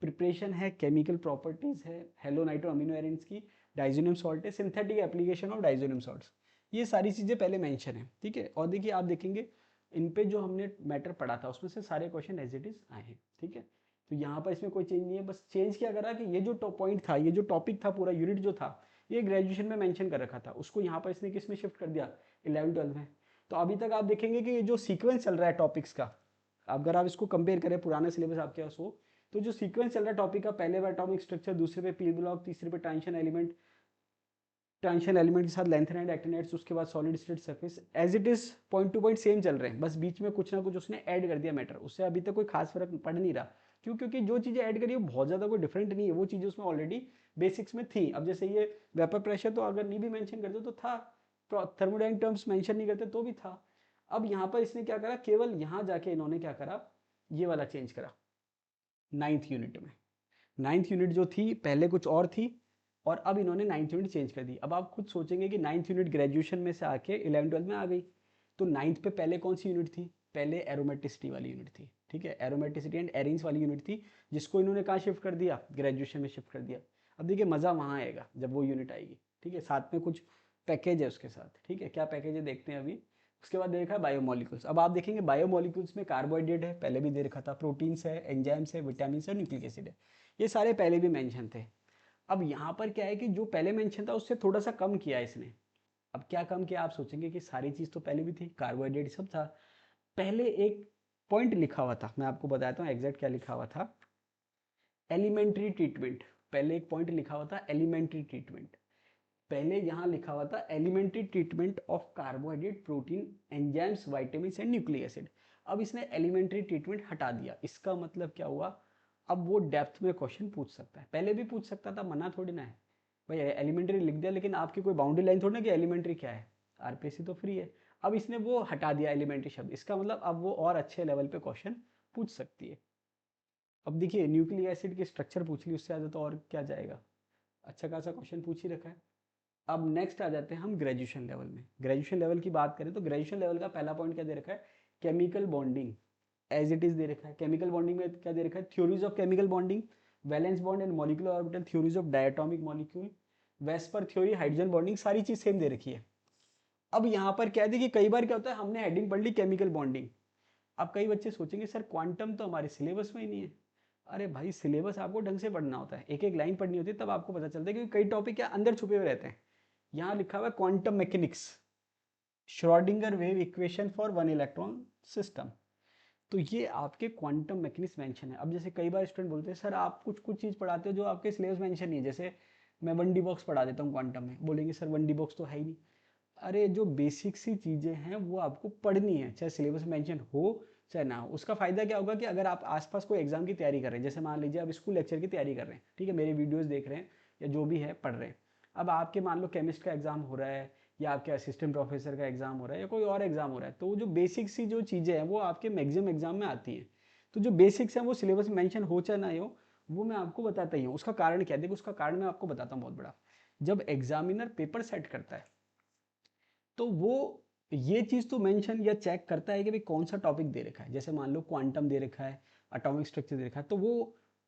प्रिपरेशन है, केमिकल प्रॉपर्टीज है, हेलो नाइट्रो अमीनो एरिन्स की, डाइजोनियम सॉल्ट है, synthetic application of diazonium salts. ये सारी चीज़ें पहले मेंशन है, ठीक है। और देखिए आप देखेंगे इन पे जो हमने मैटर पढ़ा था उसमें से सारे क्वेश्चन एज इट इज आए हैं, ठीक है। तो यहाँ पर इसमें कोई चेंज नहीं है, बस चेंज क्या करा कि ये जो पॉइंट था, ये जो टॉपिक था, पूरा यूनिट जो था, ये ग्रेजुएशन में मेंशन कर रखा था, उसको यहाँ पर इसने किस में शिफ्ट कर दिया? 11 12 में। तो अभी तक आप देखेंगे कि ये जो सीक्वेंस चल रहा है टॉपिक्स का, अगर आप इसको कंपेयर करें पुराना सिलेबस आपके पास हो, तो जो सीक्वेंस चल रहा है टॉपिक का, पहले पे एटॉमिक स्ट्रक्चर, दूसरे पे पी ब्लॉक, तीसरे पे ट्रांजिशन एलिमेंट, ट्रांजिशन एलिमेंट के साथ लैंथेनाइड एक्टिनाइड्स, उसके बाद solid state surface, as it is point to point same चल रहे हैं, बस बीच में कुछ ना कुछ उसने ऐड कर दिया मैटर, उससे अभी तक कोई खास फर्क पड़ नहीं रहा। क्यों? क्योंकि जो चीज़ें ऐड करी है बहुत ज़्यादा कोई डिफरेंट नहीं है, वो चीज़ें उसमें ऑलरेडी बेसिक्स में थी। अब जैसे ये वेपर प्रेशर तो अगर नहीं भी मेंशन करते तो था, थर्मोडाइनमिक टर्म्स मेंशन नहीं करते तो भी था। अब यहाँ पर इसने क्या करा, केवल यहाँ जाके इन्होंने क्या करा, ये वाला चेंज करा नाइन्थ यूनिट में। नाइन्थ यूनिट जो थी पहले कुछ और थी, और अब इन्होंने नाइन्थ यूनिट चेंज कर दी। अब आप खुद सोचेंगे कि नाइन्थ यूनिट ग्रेजुएशन में से आके 11 12 में आ गई, तो नाइन्थ पे पहले कौन सी यूनिट थी? पहले एरोमेटिसिटी वाली यूनिट थी, ठीक है, एरोमेटिसिटी एंड एरिन्स वाली यूनिट थी, जिसको इन्होंने कहाँ शिफ्ट कर दिया? ग्रेजुएशन में शिफ्ट कर दिया। अब देखिए मज़ा वहाँ आएगा जब वो यूनिट आएगी, ठीक है, साथ में कुछ पैकेज है उसके साथ, ठीक है, क्या पैकेज है देखते हैं अभी। उसके बाद दे रखा है बायोमोलिकुल्स। अब आप देखेंगे बायोमोलिकुल्स में कार्बोहाइड्रेट है, पहले भी दे रखा था, प्रोटीन्स है, एंजाइम्स है, विटामिन है, न्यूक्लिक एसिड है, ये सारे पहले भी मेंशन थे। अब यहाँ पर क्या है कि जो पहले मेंशन था उससे थोड़ा सा कम किया है इसने। अब क्या कम किया? आप सोचेंगे कि सारी चीज़ तो पहले भी थी, कार्बोहाइड्रेट सब था। पहले एक पॉइंट लिखा हुआ था, मैं आपको बताता हूँ एग्जैक्ट क्या लिखा हुआ था। एलिमेंट्री ट्रीटमेंट, पहले एक पॉइंट लिखा हुआ था एलिमेंट्री ट्रीटमेंट। पहले यहाँ लिखा हुआ था elementary treatment of carbohydrate, protein, enzymes, vitamin and nucleic acid. अब इसने एलिमेंट्री ट्रीटमेंट हटा दिया, इसका मतलब क्या हुआ, अब वो डेप्थ में क्वेश्चन पूछ सकता है। पहले भी पूछ सकता था, मना थोड़ी ना है भाई, एलिमेंट्री लिख दिया, लेकिन आपकी कोई बाउंड्री लाइन थोड़ी ना कि एलिमेंट्री क्या है, आरपीएससी तो फ्री है। अब इसने वो हटा दिया एलिमेंट्री शब्द, इसका मतलब अब वो और अच्छे लेवल पे क्वेश्चन पूछ सकती है। अब देखिए न्यूक्लिक एसिड की स्ट्रक्चर पूछ ली, उससे ज़्यादा तो और क्या जाएगा, अच्छा खासा क्वेश्चन पूछ ही रखा है। अब नेक्स्ट आ जाते हैं हम ग्रेजुएशन लेवल में। ग्रेजुएशन लेवल की बात करें तो ग्रेजुएशन लेवल का पहला पॉइंट क्या दे रखा है, chemical bonding as it is दे रखा है। केमिकल बॉन्डिंग में क्या दे रखा है, theories of chemical bonding, valence bond and molecular orbital, theories of diatomic molecule, VSEPR theory, hydrogen bonding, सारी चीज सेम दे रखी है। अब यहाँ पर क्या है, देखिए कई बार क्या होता है, हमने हेडिंग पढ़ ली केमिकल बॉन्डिंग, अब कई बच्चे सोचेंगे सर क्वांटम तो हमारे सिलेबस में ही नहीं है। अरे भाई सिलेबस आपको ढंग से पढ़ना होता है, एक एक लाइन पढ़नी होती है, तब आपको पता चलता है, क्योंकि कई टॉपिक क्या अंदर छुपे हुए रहते हैं। यहाँ लिखा हुआ है quantum mechanics, Schrodinger wave equation for one electron system, तो ये आपके क्वांटम मैकेनिक्स मेंशन है। अब जैसे कई बार स्टूडेंट बोलते हैं सर आप कुछ कुछ चीज़ पढ़ाते हो जो आपके सिलेबस मेंशन नहीं है, जैसे मैं 1D बॉक्स पढ़ा देता हूँ क्वांटम में, बोलेंगे सर 1D बॉक्स तो है ही नहीं। अरे जो बेसिक सी चीज़ें हैं वो आपको पढ़नी है, चाहे सिलेबस में मेंशन हो चाहे ना हो। उसका फायदा क्या होगा कि अगर आप आसपास कोई एग्जाम की तैयारी कर रहे हैं, जैसे मान लीजिए आप स्कूल लेक्चर की तैयारी कर रहे हैं, ठीक है, मेरे वीडियोस देख रहे हैं या जो भी है पढ़ रहे हैं, अब आपके मान लो केमिस्ट का एग्जाम हो रहा है या आपके असिस्टेंट प्रोफेसर का एग्जाम हो रहा है या कोई और एग्जाम हो रहा है, तो जो बेसिक सी जो चीज़ें हैं वो आपके मैक्सिमम एग्जाम में आती हैं। तो जो बेसिक्स हैं वो सिलेबस में मेंशन हो चाहे ना हो, वो मैं आपको बताता ही हूँ। उसका कारण क्या है, देखो उसका कारण मैं आपको बताता हूँ बहुत बड़ा। जब एग्जामिनर पेपर सेट करता है तो वो ये चीज़ तो मेंशन या चेक करता है कि भाई कौन सा टॉपिक दे रखा है, जैसे मान लो क्वांटम दे रखा है, एटॉमिक स्ट्रक्चर दे रखा है, तो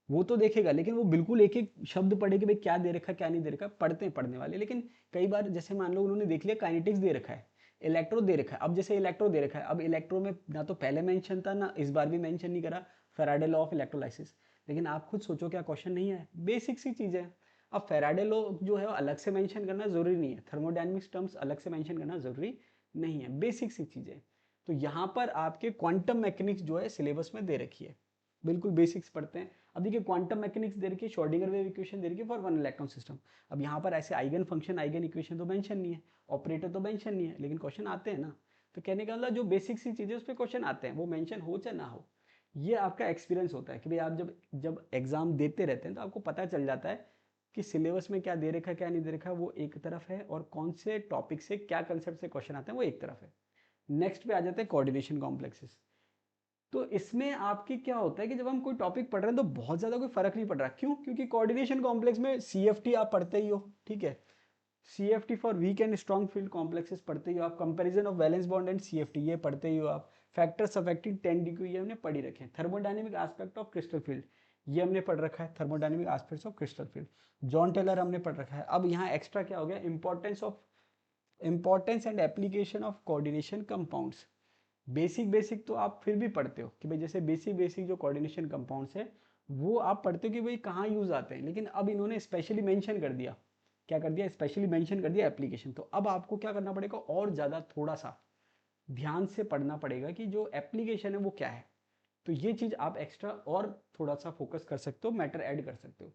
वो तो देखेगा, लेकिन वो बिल्कुल एक एक शब्द पढ़े कि भाई क्या दे रखा है क्या नहीं दे रखा है, पढ़ते हैं पढ़ने वाले। लेकिन कई बार जैसे मान लो उन्होंने देख लिया काइनेटिक्स दे रखा है, इलेक्ट्रो दे रखा है, अब जैसे इलेक्ट्रो दे रखा है, अब इलेक्ट्रो में ना तो पहले मेंशन था ना इस बार भी मेंशन नहीं करा, फैराडे लॉ ऑफ इलेक्ट्रोलाइसिस। लेकिन आप खुद सोचो क्या क्वेश्चन नहीं है, बेसिक सी चीज़ है। अब फैराडे लॉ जो है वो अलग से मेंशन करना जरूरी नहीं है, थर्मोडायनेमिक्स टर्म्स अलग से मेंशन करना जरूरी नहीं है, बेसिक सी चीजें। तो यहाँ पर आपके क्वांटम मैकेनिक्स जो है सिलेबस में दे रखी है, बिल्कुल बेसिक्स पढ़ते हैं। अब देखिए क्वांटम मैकेनिक्स दे रखी है, श्रोडिंगर वेव इक्वेशन दे रखी है फॉर वन इलेक्ट्रॉन सिस्टम। अब यहाँ पर ऐसे आइगन फंक्शन आइगन इक्वेशन तो मेंशन नहीं है, ऑपरेटर तो मेंशन नहीं है, लेकिन क्वेश्चन आते हैं ना। तो कहने का मतलब जो बेसिक सी चीजें उस पर क्वेश्चन आते हैं, वो मेंशन हो चाहे ना हो। ये आपका एक्सपीरियंस होता है कि भाई आप जब जब एग्जाम देते रहते हैं तो आपको पता चल जाता है कि सिलेबस में क्या दे रखा है क्या नहीं दे रखा है, वो एक तरफ है, और कौन से टॉपिक से क्या कंसेप्ट से क्वेश्चन आते हैं वो एक तरफ है। नेक्स्ट पे आ जाते हैं कोऑर्डिनेशन कॉम्प्लेक्सेस। तो इसमें आपकी क्या होता है कि जब हम कोई टॉपिक पढ़ रहे हैं तो बहुत ज़्यादा कोई फर्क नहीं पड़ रहा, क्यों, क्योंकि कोऑर्डिनेशन कॉम्प्लेक्स में सीएफटी आप पढ़ते ही हो, ठीक है, CFT for weak and strong field complexes पढ़ते ही हो आप, comparison of valence bond and CFT ये पढ़ते ही हो आप, फैक्टर्स अफेक्टिंग 10 डिग्री ये हमने पढ़ी रखे हैं, thermodynamic aspect of crystal field ये हमने पढ़ रखा है, thermodynamic aspects of crystal field Jahn Teller हमने पढ़ रखा है। अब यहाँ एक्स्ट्रा क्या हो गया, importance and application of coordination compounds. Basic basic तो आप फिर भी पढ़ते हो कि भाई जैसे बेसिक बेसिक जो कोऑर्डिनेशन कंपाउंड्स है वो आप पढ़ते हो कि भाई कहाँ यूज आते हैं, लेकिन अब इन्होंने स्पेशली मेंशन कर दिया, क्या कर दिया, स्पेशली मेंशन कर दिया एप्लीकेशन। तो अब आपको क्या करना पड़ेगा, और ज़्यादा थोड़ा सा ध्यान से पढ़ना पड़ेगा कि जो एप्लीकेशन है वो क्या है। तो ये चीज़ आप एक्स्ट्रा और थोड़ा सा फोकस कर सकते हो, मैटर ऐड कर सकते हो।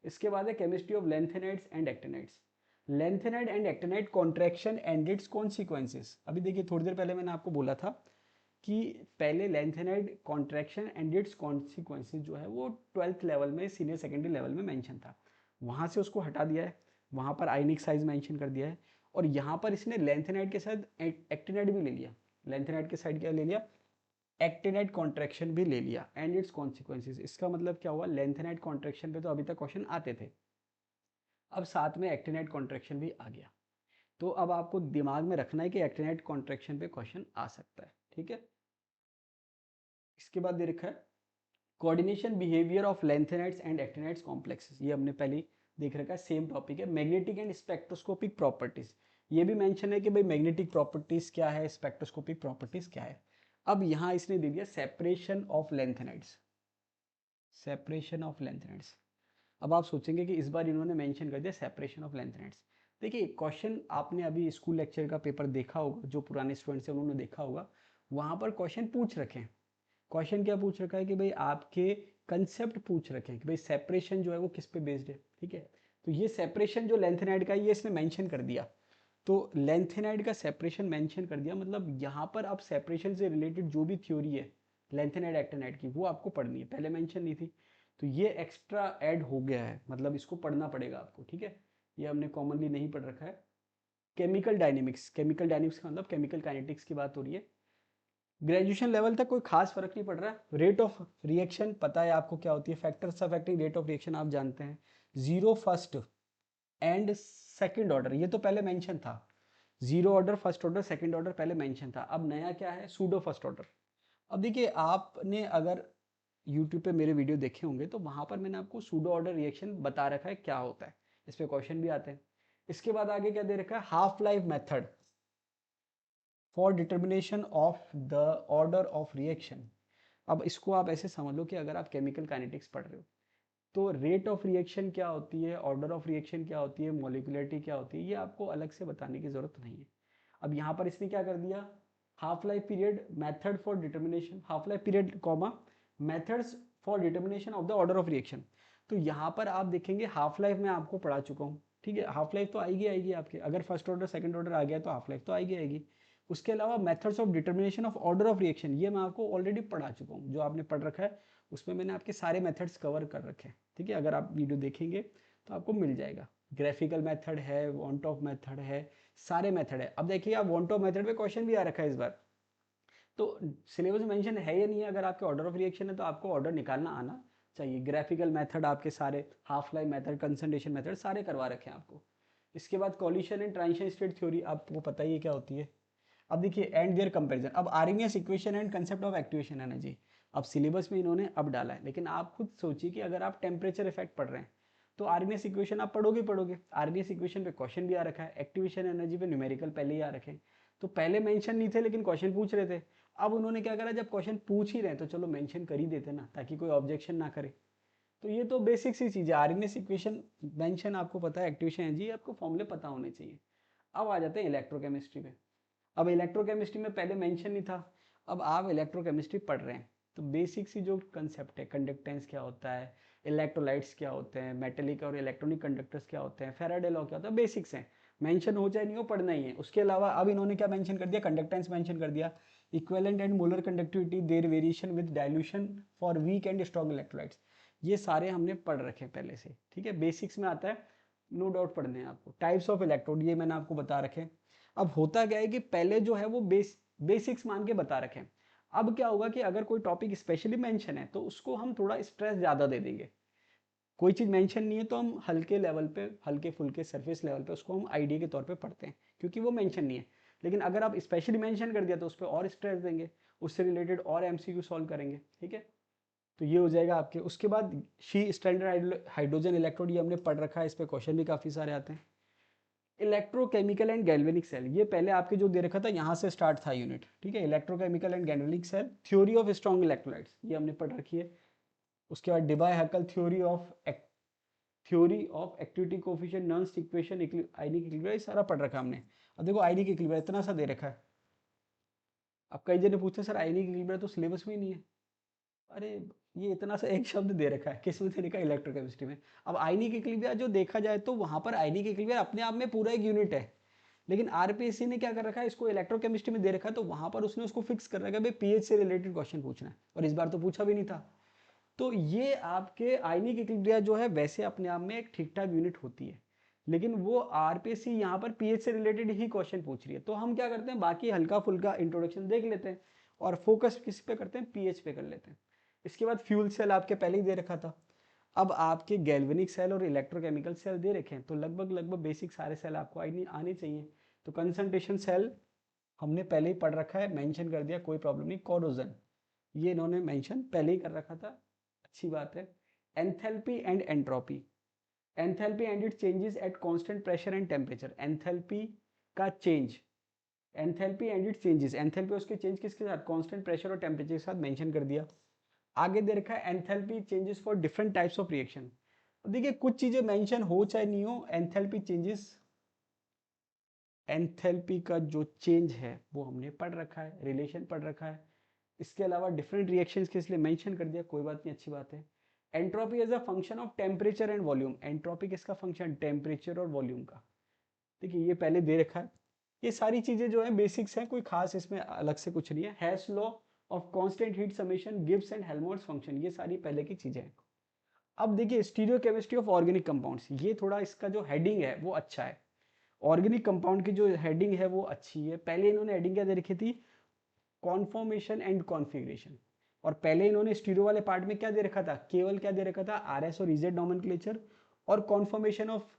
इसके बाद है chemistry of lanthanides and actinides. Lanthanide and actinide contraction and it's consequences. अभी देखिए थोड़ी देर पहले मैंने आपको बोला था कि पहले lanthanide contraction and it's consequences जो है वो 12th लेवल में सीनियर सेकेंडरी लेवल में मेंशन था, वहाँ से उसको हटा दिया है, वहाँ पर आयनिक साइज मेंशन कर दिया है, और यहाँ पर इसने लेंथेनाइड के साथ एक्टिनाइड भी ले लिया, लेंथेनाइड के साइड क्या ले लिया, एक्टिनाइड कॉन्ट्रैक्शन भी ले लिया एंड इट्स कॉन्सिक्वेंसेस। इसका मतलब क्या हुआ, लेंथेनाइड कॉन्ट्रैक्शन पे तो अभी तक क्वेश्चन आते थे, अब साथ में एक्टिनाइड कॉन्ट्रैक्शन भी आ गया। तो अब आपको दिमाग में रखना है कि एक्टिनाइड कॉन्ट्रैक्शन पे क्वेश्चन आ सकता है, ठीक है। इसके बाद दे रखा है coordination behaviour of lanthanides and actinides complexes, ये हमने पहले देख रखा है, सेम टॉपिक है। मैग्नेटिक एंड स्पेक्ट्रोस्कोपिक प्रॉपर्टीज, ये भी मेंशन है कि भाई मैग्नेटिक प्रॉपर्टीज क्या है, स्पेक्ट्रोस्कोपिक प्रॉपर्टीज क्या है। अब यहाँ इसने दे दिया separation of lanthanides, separation of lanthanides. अब आप सोचेंगे कि इस बार इन्होंने मेंशन कर दिया सेपरेशन ऑफ लेंथेनाइड्स। देखिए क्वेश्चन आपने अभी स्कूल लेक्चर का पेपर देखा होगा, जो पुराने स्टूडेंट्स हैं उन्होंने देखा होगा, वहाँ पर क्वेश्चन पूछ रखे हैं, क्वेश्चन क्या पूछ रखा है कि भाई आपके कंसेप्ट पूछ रखे हैं कि भाई सेपरेशन जो है वो किस पे बेस्ड है, ठीक है। तो ये सेपरेशन जो लेंथेनाइड का है ये इसने मेंशन कर दिया। तो लेंथेनाइड का सेपरेशन मेंशन कर दिया, मतलब यहाँ पर आप सेपरेशन से रिलेटेड जो भी थ्योरी है लेंथेनाइड एक्टिनाइड की वो आपको पढ़नी है, पहले मेंशन नहीं थी। तो ये एक्स्ट्रा ऐड हो गया है, मतलब इसको पढ़ना पड़ेगा आपको, ठीक है। ये हमने कॉमनली नहीं पढ़ रखा है। केमिकल डायनेमिक्स, केमिकल डायनेमिक्स का मतलब केमिकल काइनेटिक्स की बात हो रही है। ग्रेजुएशन लेवल तक कोई खास फर्क नहीं पड़ रहा है। रेट ऑफ रिएक्शन पता है आपको क्या होती है, factors affecting rate of reaction आप जानते हैं। Zero first and second order ये तो पहले मेंशन था, zero order first order second order पहले मेंशन था। अब नया क्या है, सूडो फर्स्ट ऑर्डर। अब देखिए आपने अगर यूट्यूब पे मेरे वीडियो देखे होंगे तो वहां पर मैंने आपको सूडो ऑर्डर रिएक्शन बता रखा है क्या होता है, इस पे क्वेश्चन भी आते हैं। इसके बाद आगे क्या दे रखा है, half life method for determination of the order of reaction. अब इसको आप ऐसे समझ लो कि अगर आप केमिकल काइनेटिक्स पढ़ रहे हो तो रेट ऑफ रिएक्शन क्या होती है, ऑर्डर ऑफ रिएक्शन क्या होती है, मॉलिक्यूलरिटी क्या होती है, ये आपको अलग से बताने की जरूरत नहीं है। अब यहाँ पर इसने क्या कर दिया, half life period method for determination, half life period comma methods for determination of the order of reaction. तो यहाँ पर आप देखेंगे हाफ लाइफ में आपको पढ़ा चुका हूँ, ठीक है। हाफ लाइफ तो आएगी आएगी आपके, अगर फर्स्ट ऑर्डर सेकंड ऑर्डर आ गया तो हाफ लाइफ तो आएगी आएगी। उसके अलावा methods of determination of order of reaction ये मैं आपको ऑलरेडी पढ़ा चुका हूँ, जो आपने पढ़ रखा है उसमें मैंने आपके सारे मेथड्स कवर कर रखे हैं, ठीक है। अगर आप वीडियो देखेंगे तो आपको मिल जाएगा। ग्राफिकल मेथड है, वॉन्ट ऑफ मेथड है, सारे मेथड है। अब देखिए आप वॉन्ट ऑफ मेथड पे क्वेश्चन भी आ रखा है इस बार। तो सिलेबस में मेंशन है या नहीं है, अगर आपके ऑर्डर ऑफ रिएक्शन है तो आपको ऑर्डर निकालना आना चाहिए। ग्राफिकल मेथड आपके सारे, half life method, concentration method सारे करवा रखे हैं आपको। इसके बाद coalition and transition state theory आपको पता ही है क्या होती है। अब देखिए एंड देयर कंपैरिजन, अब Arrhenius equation and concept of activation energy अब सिलेबस में इन्होंने अब डाला है। लेकिन आप खुद सोचिए कि अगर आप टेम्परेचर इफेक्ट पढ़ रहे हैं तो आर्मीनियस इक्वेशन आप पढ़ोगे पढ़ोगे, आर्मीनियस इक्वेशन पे क्वेश्चन भी आ रखा है, एक्टिवेशन एनर्जी पे न्यूमेरिकल पहले ही आ रखे हैं। तो पहले मेंशन नहीं थे लेकिन क्वेश्चन पूछ रहे थे। अब उन्होंने क्या करा, जब क्वेश्चन पूछ ही रहे तो चलो मेंशन कर ही देते ना, ताकि कोई ऑब्जेक्शन ना करे। तो ये तो बेसिक सी चीज़ है, आर्मीनियस इक्वेशन मेंशन आपको पता है, एक्टिवेशन एनर्जी आपको फॉर्मूले पता होने चाहिए। अब आ जाते हैं इलेक्ट्रोकेमिस्ट्री पे। अब इलेक्ट्रोकेमिस्ट्री में पहले मेंशन नहीं था, अब आप इलेक्ट्रोकेमिस्ट्री पढ़ रहे हैं तो बेसिक सी जो कंसेप्ट है, कंडक्टेंस क्या होता है, इलेक्ट्रोलाइट्स क्या होते हैं, मेटेलिक और इलेक्ट्रॉनिक कंडक्टर्स क्या होते हैं, फेराडे लॉ क्या होता है, बेसिक्स हैं। मेंशन हो चाहे नहीं हो पढ़ना ही है। उसके अलावा अब इन्होंने क्या मेंशन कर दिया, कंडक्टेंस मेंशन कर दिया, equivalent and molar conductivity, their variation with dilution for weak and strong electrolytes. ये सारे हमने पढ़ रखे हैं पहले से, ठीक है, बेसिक्स में आता है, नो डाउट पढ़ने हैं आपको। टाइप्स ऑफ इलेक्ट्रोड ये मैंने आपको बता रखे हैं। अब होता क्या है कि पहले जो है वो बेसिक्स मान के बता रखे हैं। अब क्या होगा कि अगर कोई टॉपिक स्पेशली मेंशन है तो उसको हम थोड़ा स्ट्रेस ज़्यादा दे देंगे। कोई चीज़ मेंशन नहीं है तो हम हल्के लेवल पे, हल्के फुल्के सरफेस लेवल पे उसको हम आइडिया के तौर पे पढ़ते हैं, क्योंकि वो मेंशन नहीं है। लेकिन अगर आप स्पेशली मेंशन कर दिया तो उस पर और स्ट्रेस देंगे, उससे रिलेटेड और एमसीक्यू सॉल्व करेंगे, ठीक है। तो ये हो जाएगा आपके। उसके बाद शी स्टैंडर्ड हाइड्रोजन इलेक्ट्रोड ये हमने पढ़ रखा है, इस पर क्वेश्चन भी काफ़ी सारे आते हैं। इलेक्ट्रोकेमिकल एंड गैल्वेनिक सेल ये पहले आपके जो दे रखा था यहाँ से स्टार्ट था यूनिट, ठीक है। Electrochemical and galvanic cell, theory of strong electrolytes ये हमने पढ़ रखी है। उसके बाद Debye Huckel theory of activity coefficient, Nernst equation, ionic equilibrium सारा पढ़ रखा हमने। अब देखो आयनिक इक्विलिब्रियम इतना सा दे रखा है। अब कई जने पूछते हैं सर आयनिक इक्विलिब्रियम तो सिलेबस में ही नहीं है। अरे ये इतना सा एक शब्द दे रखा है, किसमें दे रखा है, इलेक्ट्रोकेमिस्ट्री में। अब आयनिक इक्विलिब्रियम जो देखा जाए तो वहां पर आयनिक इक्विलिब्रियम अपने आप में पूरा एक यूनिट है। लेकिन आरपीएससी ने क्या कर रखा है, इसको इलेक्ट्रोकेमिस्ट्री में दे रखा है तो वहां पर उसने उसको फिक्स कर रखा है भाई पीएच से रिलेटेड क्वेश्चन पूछना है, और इस बार तो पूछा भी नहीं था। तो ये आपके आयनिक इक्विलिब्रियम जो है वैसे अपने आप में एक ठीक ठाक यूनिट होती है, लेकिन वो आरपीएससी यहाँ पर पीएच से रिलेटेड ही क्वेश्चन पूछ रही है। तो हम क्या करते हैं, बाकी हल्का फुल्का इंट्रोडक्शन देख लेते हैं और फोकस किस पे करते हैं, पीएच पे कर लेते हैं। इसके बाद फ्यूल सेल आपके पहले ही दे रखा था। अब आपके गैल्वेनिक सेल और इलेक्ट्रोकेमिकल सेल दे रखे हैं, तो लगभग लगभग बेसिक सारे सेल आपको आने चाहिए। तो कंसंट्रेशन सेल हमने पहले ही पढ़ रखा है, मेंशन कर दिया, कोई प्रॉब्लम नहीं। कोरोजन ये इन्होंने मेंशन पहले ही कर रखा था, अच्छी बात है। Enthalpy and entropy, enthalpy and it changes at constant pressure and temperature, enthalpy का change, enthalpy and it changes, enthalpy उसके चेंज किसके साथ, कांस्टेंट प्रेशर और टेम्परेचर के साथ मेंशन कर दिया। आगे दे रखा है enthalpy changes for different types of reaction. देखिए कुछ चीजें मेंशन हो चाहे नहीं हो, एंथैल्पी चेंजेस, एंथैल्पी का जो चेंज है वो हमने पढ़ रखा है, रिलेशन पढ़ रखा है। इसके अलावा डिफरेंट रिएक्शंस के इसलिए मेंशन कर दिया, कोई बात नहीं, अच्छी बात है। Entropy as a function of temperature and volume, entropy किसका फंक्शन, टेम्परेचर और वॉल्यूम का। देखिए ये पहले दे रखा है, ये सारी चीजें जो है बेसिक्स हैं, कोई खास इसमें अलग से कुछ नहीं है। Hess's law of constant heat summation, Gibbs and Helmholtz function, ये सारी पहले की चीजें हैं। अब देखिए स्टीरियोकेमिस्ट्री ऑफ ऑर्गेनिक कंपाउंड्स, ये थोड़ा इसका जो हेडिंग है वो अच्छा है। ऑर्गेनिक कंपाउंड की जो हेडिंग है वो अच्छी है। पहले इन्होंने हेडिंग क्या दे रखी थी, कॉन्फॉर्मेशन एंड कॉन्फ़िगरेशन। और पहले इन्होंने स्टीरियो वाले पार्ट में क्या दे रखा था, केवल क्या दे रखा था, आरएस और इजेड नोमेनक्लेचर और कॉन्फॉर्मेशन ऑफ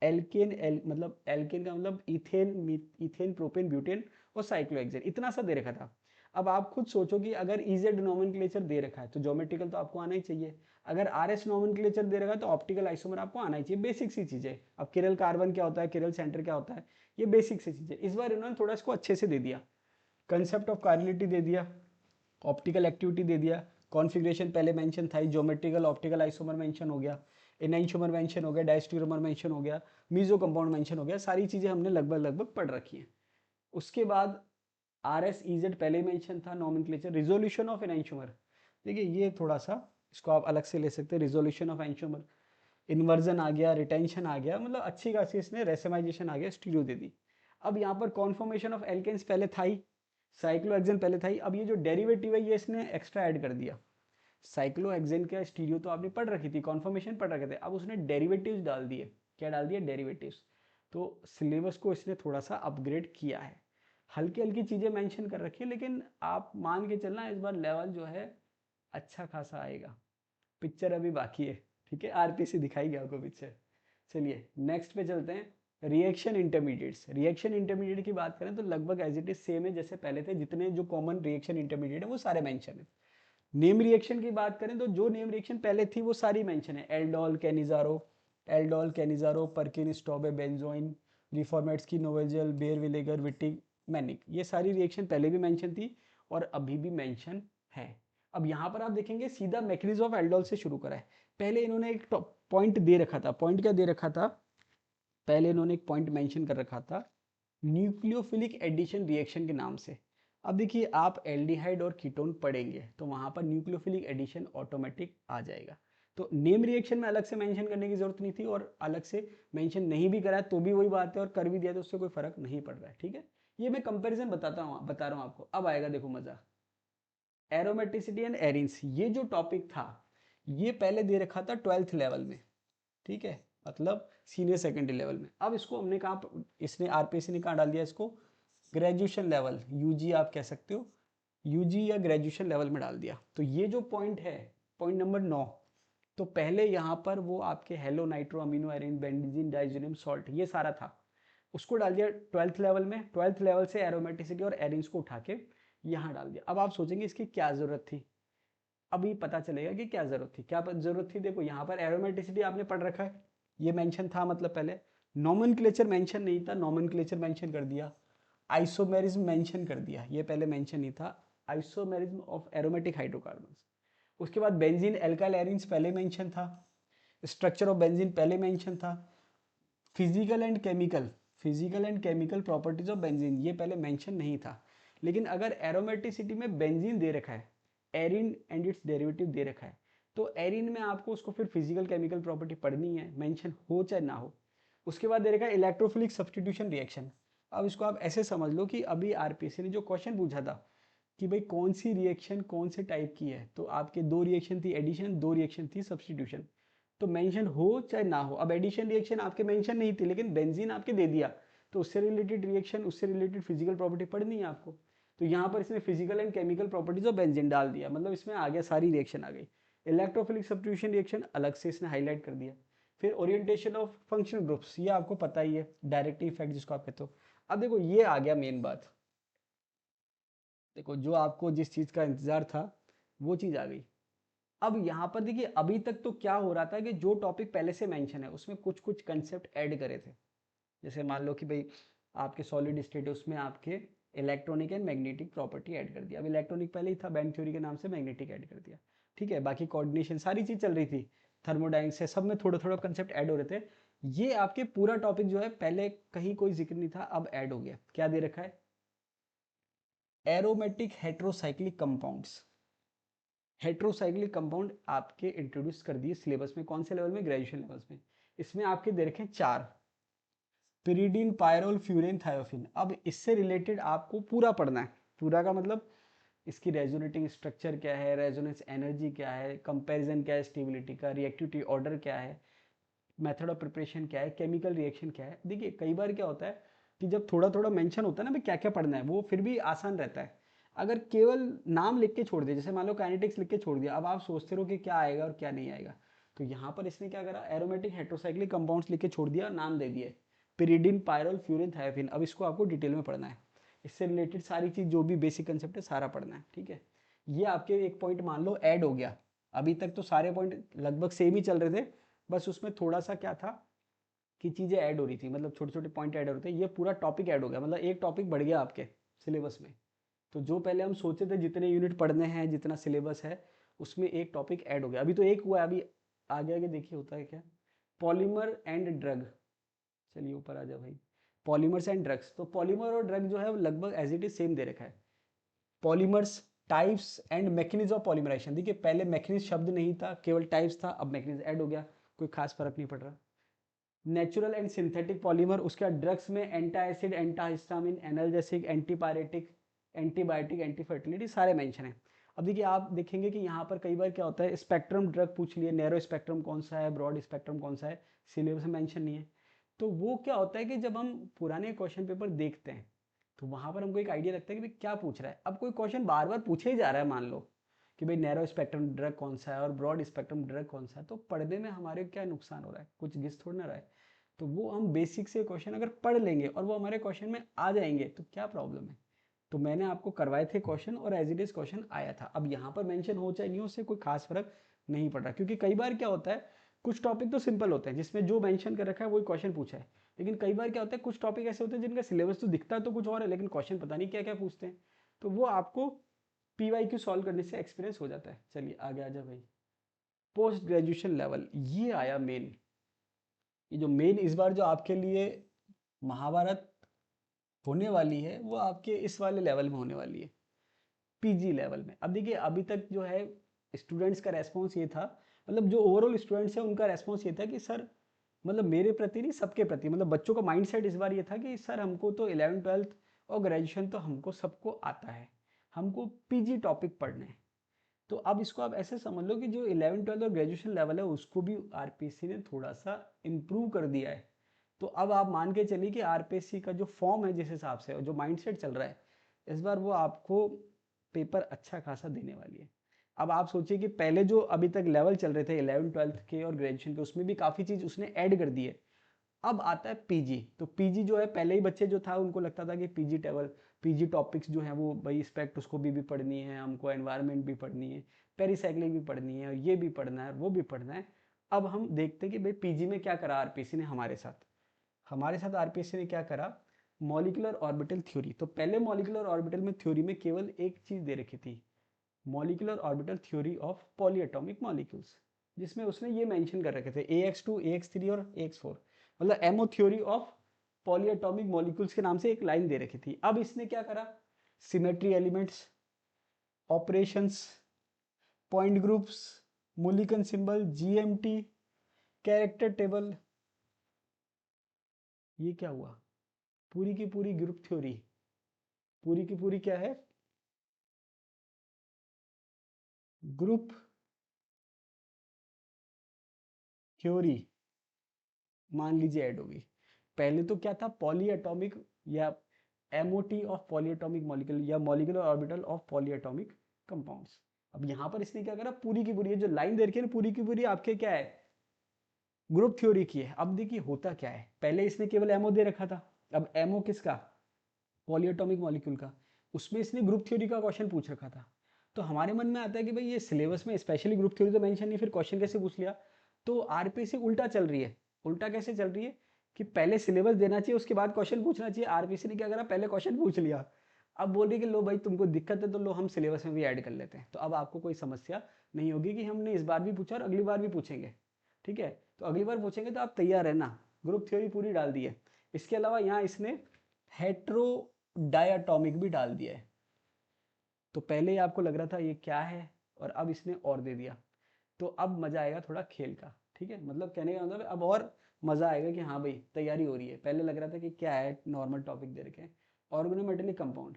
एल्केन, मतलब एल्केन का मतलब इथेन, इथेन प्रोपेन ब्यूटेन और साइक्लोहेक्सेन, इतना सा दे रखा था। अब आप खुद सोचो कि अगर इजेड नोमेनक्लेचर दे रखा है तो ज्योमेट्रिकल तो आपको आना ही चाहिए। अगर आरएस नोमेनक्लेचर दे रखा है तो ऑप्टिकल आइसोमर आपको आना ही चाहिए, बेसिक सी चीजें। अब किरल कार्बन क्या होता है, किरल सेंटर क्या होता है, ये बेसिक सी चीजें। इस बार इन्होंने थोड़ा इसको अच्छे से दे दिया, कंसेप्ट ऑफ कार्लिटी दे दिया, ऑप्टिकल एक्टिविटी दे दिया, कॉन्फ़िगरेशन पहले मेंशन था, ज्योमेट्रिकल ऑप्टिकल आइसोमर मेंशन हो गया, एनाइंशोमर मेंशन हो गया, डायस्टीरोमर मेंशन हो गया, मीजो कंपाउंड मेंशन हो गया, सारी चीज़ें हमने लगभग लगभग पढ़ रखी हैं। उसके बाद आर एस ई जेड पहले मेंशन था, नॉमेनक्लेचर, रिजोल्यूशन ऑफ एनाइंशोमर। देखिए ये थोड़ा सा इसको आप अलग से ले सकते हैं, रिजोल्यूशन ऑफ एनाइंशोमर, इन्वर्जन आ गया, रिटेंशन आ गया, मतलब अच्छी खासी इसने रेसेमाइजेशन आ गया, स्टीरियो दे दी। अब यहाँ पर कॉन्फॉर्मेशन ऑफ एल्केन्स पहले था ही, साइक्लोहेक्सेन पहले था ही, अब ये जो डेरिवेटिव है ये इसने एक्स्ट्रा ऐड कर दिया। साइक्लोहेक्सेन का स्टीरियो तो आपने पढ़ रखी थी, कॉन्फॉर्मेशन पढ़ रखे थे, अब उसने डेरिवेटिव्स डाल दिए। क्या डाल दिया, डेरिवेटिव्स। तो सिलेबस को इसने थोड़ा सा अपग्रेड किया है, हल्की हल्की चीज़ें मेंशन कर रखी है, लेकिन आप मान के चलना इस बार लेवल जो है अच्छा खासा आएगा। पिक्चर अभी बाकी है, ठीक है, आरपीसी दिखाई गया आपको पिक्चर। चलिए नेक्स्ट पे चलते हैं, रिएक्शन इंटरमीडिएट्स। रिएक्शन इंटरमीडिएट की बात करें तो लगभग एज इट इज सेम है जैसे पहले थे, जितने जो कॉमन रिएक्शन इंटरमीडिएट है वो सारे मेंशन है। नेम रिएक्शन की बात करें तो जो नेम रिएक्शन पहले थी वो सारी मेंशन है, aldol Cannizzaro, aldol Cannizzaro, Perkin Stobbe benzoin, Reformatsky Knoevenagel, Baeyer Villiger, Wittig, Mannich, ये सारी रिएक्शन पहले भी मेंशन थी और अभी भी मेंशन है। अब यहाँ पर आप देखेंगे सीधा मैकेनिज्म ऑफ एल्डोल से शुरू करा है। पहले इन्होंने एक पॉइंट दे रखा था, पॉइंट क्या दे रखा था, पहले इन्होंने एक पॉइंट मेंशन कर रखा था, न्यूक्लियोफिलिक एडिशन रिएक्शन के नाम से। अब देखिए आप एल्डिहाइड और कीटोन पढ़ेंगे तो वहां पर न्यूक्लियोफिलिक एडिशन ऑटोमेटिक आ जाएगा। तो नेम रिएक्शन में अलग से मेंशन करने की जरूरत नहीं थी, और अलग से मेंशन नहीं भी करा तो भी वही बात है, और कर भी दिया तो उससे कोई फर्क नहीं पड़ रहा है, ठीक है। ये मैं कंपैरिजन बता रहा हूँ आपको, अब आएगा देखो मजा। एरोमेटिसिटी एंड एरिन्स, ये जो टॉपिक था ये पहले दे रखा था 12th लेवल में, ठीक है, मतलब सीनियर सेकेंडरी लेवल में। अब इसको हमने कहा, इसने आरपीएससी ने कहा डाल दिया इसको ग्रेजुएशन लेवल, यूजी आप कह सकते हो, यूजी या ग्रेजुएशन लेवल में डाल दिया। तो ये जो पॉइंट है, पॉइंट नंबर 9, तो पहले यहाँ पर वो आपके halo nitro amino arene benzene diazonium salt ये सारा था, उसको डाल दिया 12th लेवल में। 12th लेवल से एरोमेटिसिटी और एरिन्स को उठा के यहाँ डाल दिया। अब आप सोचेंगे इसकी क्या जरूरत थी, अभी पता चलेगा कि क्या जरूरत थी। क्या जरूरत थी, देखो यहाँ पर एरोमेटिसिटी आपने पढ़ रखा है, ये मेंशन था, मतलब पहले नॉमेनक्लेचर मेंशन नहीं था, नॉमेनक्लेचर मेंशन कर दिया। आइसोमेरिज्म मेंशन कर दिया, ये पहले मेंशन नहीं था, आइसोमेरिज्म ऑफ एरोमेटिक हाइड्रोकार्बन। उसके बाद बेंजीन एल्काइल एरिन्स पहले मेंशन था, स्ट्रक्चर ऑफ बेंजीन पहले मेंशन था, physical and chemical properties of benzene ये पहले मेंशन नहीं था। लेकिन अगर एरोमेटिसिटी में बेंजीन दे रखा है, एरिन एंड इट्स डेरिवेटिव दे रखा है, तो एरिन में आपको उसको फिर फिजिकल केमिकल प्रॉपर्टी पढ़नी है, मेंशन हो चाहे ना हो। उसके बाद दे रखा है इलेक्ट्रोफिलिक सब्सटीट्यूशन रिएक्शन। अब इसको आप ऐसे समझ लो कि अभी आरपीएससी ने जो क्वेश्चन पूछा था कि भाई कौन सी रिएक्शन कौन से टाइप की है, तो आपके दो रिएक्शन थी एडिशन, दो रिएक्शन थी सब्सटीट्यूशन। तो मेंशन हो चाहे ना हो, अब एडिशन रिएक्शन आपके मेंशन नहीं थी लेकिन बेंजीन आपके दे दिया, तो उससे रिलेटेड रिएक्शन, उससे रिलेटेड फिजिकल प्रॉपर्टी पढ़नी है आपको। तो यहाँ पर इसने physical and chemical properties of benzene डाल दिया, मतलब इसमें आ गया, सारी रिएक्शन आ गई। इलेक्ट्रोफिलिक सब्स्टिट्यूशन रिएक्शन अलग से इसने हाईलाइट कर दिया। फिर ओरिएंटेशन ऑफ फंक्शनल ग्रुप्स, ये आपको पता ही है, डायरेक्ट इफेक्ट जिसको आप कहते हो। अब देखो ये आ गया मेन बात, देखो जो आपको जिस चीज का इंतजार था वो चीज आ गई। अब यहाँ पर देखिए अभी तक तो क्या हो रहा था कि जो टॉपिक पहले से मेंशन है उसमें कुछ कुछ कंसेप्ट ऐड करे थे। जैसे मान लो कि भाई आपके सॉलिड स्टेट है, उसमें आपके electronic and magnetic property add कर दिया। अब इलेक्ट्रॉनिक पहले ही था, बैंड थ्योरी के नाम से मैग्नेटिक ऐड कर दिया, ठीक है। बाकी कोऑर्डिनेशन सारी चीज चल रही थी, थर्मोडाइनमिक्स से सब में थोड़ा थोड़ा कंसेप्ट ऐड हो रहे थे। ये आपके पूरा टॉपिक जो है पहले कहीं कोई जिक्र नहीं था, अब ऐड हो गया। क्या दे रखा है, aromatic heterocyclic compounds. Heterocyclic compound आपके इंट्रोड्यूस कर दिए सिलेबस में, कौन से लेवल में, ग्रेजुएशन लेवल्स में। इसमें आपके दे रखे 4, पिरिडीन, पायरोल, फ्यूरेन, थायोफिन। अब इससे रिलेटेड आपको पूरा पढ़ना है। पूरा का मतलब इसकी रेजोनेटिंग स्ट्रक्चर क्या है, रेजोनेंस एनर्जी क्या है, कंपैरिजन क्या है स्टेबिलिटी का, रिएक्टिविटी ऑर्डर क्या है, मेथड ऑफ प्रिपरेशन क्या है, केमिकल रिएक्शन क्या है। देखिए कई बार क्या होता है कि जब थोड़ा थोड़ा मेंशन होता है ना, क्या क्या पढ़ना है, वो फिर भी आसान रहता है। अगर केवल नाम लिख के छोड़ दिया, जैसे मान लो काइनेटिक्स लिख के छोड़ दिया, अब आप सोचते रहो कि क्या आएगा और क्या नहीं आएगा। तो यहाँ पर इसने क्या करा, एरोमेटिक हेट्रोसाइक्लिक कंपाउंड्स लिख के छोड़ दिया, नाम दे दिए पिरिडिन, पायरोल, फ्यूरिन, थायोफिन। अब इसको आपको डिटेल में पढ़ना है, इससे रिलेटेड सारी चीज जो भी बेसिक कंसेप्ट है सारा पढ़ना है, ठीक है। ये आपके एक पॉइंट मान लो ऐड हो गया। अभी तक तो सारे पॉइंट लगभग सेम ही चल रहे थे, बस उसमें थोड़ा सा क्या था कि चीज़ें ऐड हो रही थी, मतलब छोटे छोटे पॉइंट ऐड हो रहे थे। ये पूरा टॉपिक ऐड हो गया, मतलब एक टॉपिक बढ़ गया आपके सिलेबस में। तो जो पहले हम सोचे थे जितने यूनिट पढ़ने हैं, जितना सिलेबस है, उसमें एक टॉपिक ऐड हो गया। अभी तो एक हुआ है, अभी आगे आगे देखिए होता है क्या। पॉलीमर एंड ड्रग, चलिए ऊपर आ जाओ भाई। पॉलीमर्स एंड ड्रग्स, तो पॉलीमर और ड्रग जो है वो लगभग एज इट इज सेम दे रखा है। Polymers, types and mechanism of polymerisation. देखिए पहले मैकेनिज्म शब्द नहीं था, केवल टाइप्स था, अब मैकेनिज्म ऐड हो गया, कोई खास फर्क नहीं पड़ रहा। नेचुरल एंड सिंथेटिक पॉलीमर, उसके बाद ड्रग्स में antacid, antihistamine, analgesic, antipyretic, antibiotic, anti fertility, सारे मेंशन है। अब देखिए आप देखेंगे कि यहाँ पर कई बार क्या होता है, स्पेक्ट्रम ड्रग पूछ लिए, नैरो स्पेक्ट्रम कौन सा है, ब्रॉड स्पेक्ट्रम कौन सा है, सिलेबस में मेंशन नहीं है। तो वो क्या होता है कि जब हम पुराने क्वेश्चन पेपर देखते हैं तो वहाँ पर हमको एक आइडिया लगता है कि भाई क्या पूछ रहा है। अब कोई क्वेश्चन बार बार पूछे ही जा रहा है, मान लो कि भाई नैरो स्पेक्ट्रम ड्रग कौन सा है और ब्रॉड स्पेक्ट्रम ड्रग कौन सा है, तो पढ़ने में हमारे क्या नुकसान हो रहा है, कुछ घिस थोड़ा ना रहा है। तो वो हम बेसिक से क्वेश्चन अगर पढ़ लेंगे और वो हमारे क्वेश्चन में आ जाएंगे तो क्या प्रॉब्लम है। तो मैंने आपको करवाए थे क्वेश्चन और एज इट इज क्वेश्चन आया था। अब यहाँ पर मेंशन हो चाहे नहीं हो, उससे कोई खास फर्क नहीं पड़ रहा, क्योंकि कई बार क्या होता है कुछ टॉपिक तो सिंपल होते हैं जिसमें जो मेंशन कर रखा है वही क्वेश्चन पूछा है। लेकिन कई बार क्या होता है कुछ टॉपिक ऐसे होते हैं जिनका सिलेबस तो दिखता तो कुछ और है, लेकिन क्वेश्चन पता नहीं क्या क्या पूछते हैं। तो वो आपको PYQ सॉल्व करने से एक्सपीरियंस हो जाता है। चलिए आगे आ जाओ भाई। पोस्ट ग्रेजुएशन लेवल, ये आया मेन। ये जो मेन इस बार जो आपके लिए महाभारत होने वाली है वो आपके इस वाले लेवल में होने वाली है, PG लेवल में। अब देखिए अभी तक जो है स्टूडेंट्स का रेस्पॉन्स ये था, मतलब जो ओवरऑल स्टूडेंट्स है उनका रेस्पॉन्स ये था कि सर, मतलब मेरे प्रति नहीं सबके प्रति, मतलब बच्चों का माइंडसेट इस बार ये था कि सर हमको तो 11th 12th और ग्रेजुएशन तो हमको सबको आता है, हमको PG टॉपिक पढ़ने हैं। तो अब इसको आप ऐसे समझ लो कि जो 11th 12th और ग्रेजुएशन लेवल है उसको भी RPSC ने थोड़ा सा इम्प्रूव कर दिया है। तो अब आप मान के चलिए कि RPSC का जो फॉर्म है जिस हिसाब से जो माइंडसेट चल रहा है इस बार, वो आपको पेपर अच्छा खासा देने वाली है। अब आप सोचिए कि पहले जो अभी तक लेवल चल रहे थे 11th 12th के और ग्रेजुएशन के, उसमें भी काफ़ी चीज़ उसने ऐड कर दी है। अब आता है PG। तो PG जो है पहले ही बच्चे जो था उनको लगता था कि PG टेबल, PG टॉपिक्स जो हैं वो भाई स्पेक्ट उसको भी पढ़नी है, हमको एनवायरनमेंट भी पढ़नी है, पेरीसाइक्लिक भी पढ़नी है, और ये भी पढ़ना है, वो भी पढ़ना है। अब हम देखते हैं कि भाई PG में क्या करा RPSC ने हमारे साथ RPSC ने क्या करा, मॉलिकुलर ऑर्बिटल थ्योरी। तो पहले मॉलिकुलर ऑर्बिटल में थ्योरी में केवल एक चीज़ दे रखी थी, molecular orbital theory of polyatomic molecules, जिसमें उसने ये मेंशन कर रखे थे AX2, AX3 और AX4, मतलब MO theory of polyatomic molecules के नाम से एक लाइन दे रखी थी। अब इसने क्या करा, symmetry elements, operations, point groups, Mulliken symbol, GMT, character table, ये क्या हुआ, पूरी की पूरी ग्रुप थ्योरी, पूरी की पूरी क्या है, ग्रुप थ्योरी मान लीजिए ऐड होगी। पहले तो क्या था, पॉलीएटॉमिक या MOT ऑफ पॉलीएटॉमिक मॉलिक्यूल या molecular orbital of polyatomic compounds. अब यहाँ पर इसने क्या करा, पूरी की पूरी जो लाइन दे रखी है ना, पूरी की पूरी आपके क्या है, ग्रुप थ्योरी की है। अब देखिए होता क्या है, पहले इसने केवल MO दे रखा था, अब MO किसका, पॉलीएटॉमिक मॉलिक्यूल का, उसमें इसने ग्रुप थ्योरी का क्वेश्चन पूछ रखा था। तो हमारे मन में आता है कि भाई ये सिलेबस में स्पेशली ग्रुप थ्योरी तो मेंशन नहीं, फिर क्वेश्चन कैसे पूछ लिया। तो RPSC उल्टा चल रही है। उल्टा कैसे चल रही है कि पहले सिलेबस देना चाहिए उसके बाद क्वेश्चन पूछना चाहिए, RPSC ने क्या करा, पहले क्वेश्चन पूछ लिया। अब बोल रही कि लो भाई तुमको दिक्कत है तो लो हम सिलेबस में भी ऐड कर लेते हैं, तो अब आपको कोई समस्या नहीं होगी कि हमने इस बार भी पूछा और अगली बार भी पूछेंगे। ठीक है, तो अगली बार पूछेंगे तो आप तैयार रहना, ग्रुप थ्योरी पूरी डाल दी है। इसके अलावा यहाँ इसने हेट्रो डायटॉमिक भी डाल दिया है। तो पहले ही आपको लग रहा था ये क्या है, और अब इसने और दे दिया, तो अब मजा आएगा थोड़ा खेल का। ठीक है, मतलब कहने का मतलब अब और मजा आएगा कि हाँ भाई तैयारी हो रही है। पहले लग रहा था कि क्या है, नॉर्मल टॉपिक दे रखे हैं। Organometallic compound.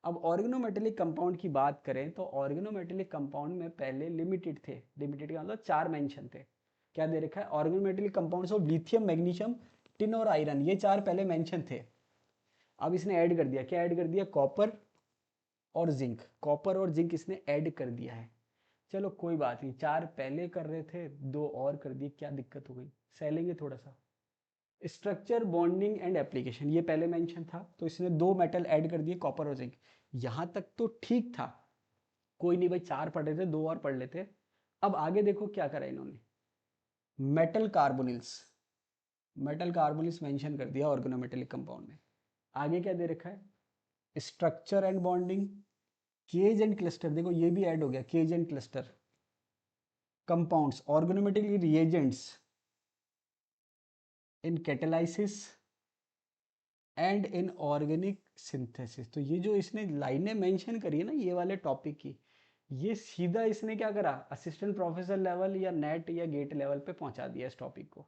अब ऑर्गेनोमेटेलिक कंपाउंड की बात करें तो ऑर्गेनोमेटेलिक कंपाउंड में पहले लिमिटेड थे, लिमिटेड का मतलब 4 मेंशन थे। क्या दे रखा है, organometallic compounds of lithium, magnesium, tin और आयरन, ये 4 पहले मेंशन थे। अब इसने ऐड कर दिया, क्या ऐड कर दिया, कॉपर और जिंक। कॉपर और जिंक इसने ऐड कर दिया है। चलो कोई बात नहीं, 4 पहले कर रहे थे, 2 और कर दिए, क्या दिक्कत हो गई, सह लेंगे थोड़ा सा। स्ट्रक्चर, बॉन्डिंग एंड एप्लीकेशन, ये पहले मेंशन था, तो इसने 2 मेटल ऐड कर दिए, कॉपर और जिंक। यहां तक तो ठीक था, कोई नहीं भाई, 4 पढ़ रहे थे, 2 और पढ़ लेते। अब आगे देखो क्या करा इन्होंने, metal carbonyls. Metal carbonyls mention कर दिया ऑर्गेनोमेटेलिक कंपाउंड में। आगे क्या दे रखा है, structure and bonding, cage and cluster, देखो ये भी ऐड हो गया, cage and cluster. Compounds, organometallic reagents in catalysis and in organic synthesis. तो ये जो इसने लाइनें मेंशन करी है ना ये वाले टॉपिक की, ये सीधा इसने क्या करा, असिस्टेंट प्रोफेसर लेवल या नेट या गेट लेवल पे पहुंचा दिया इस टॉपिक को।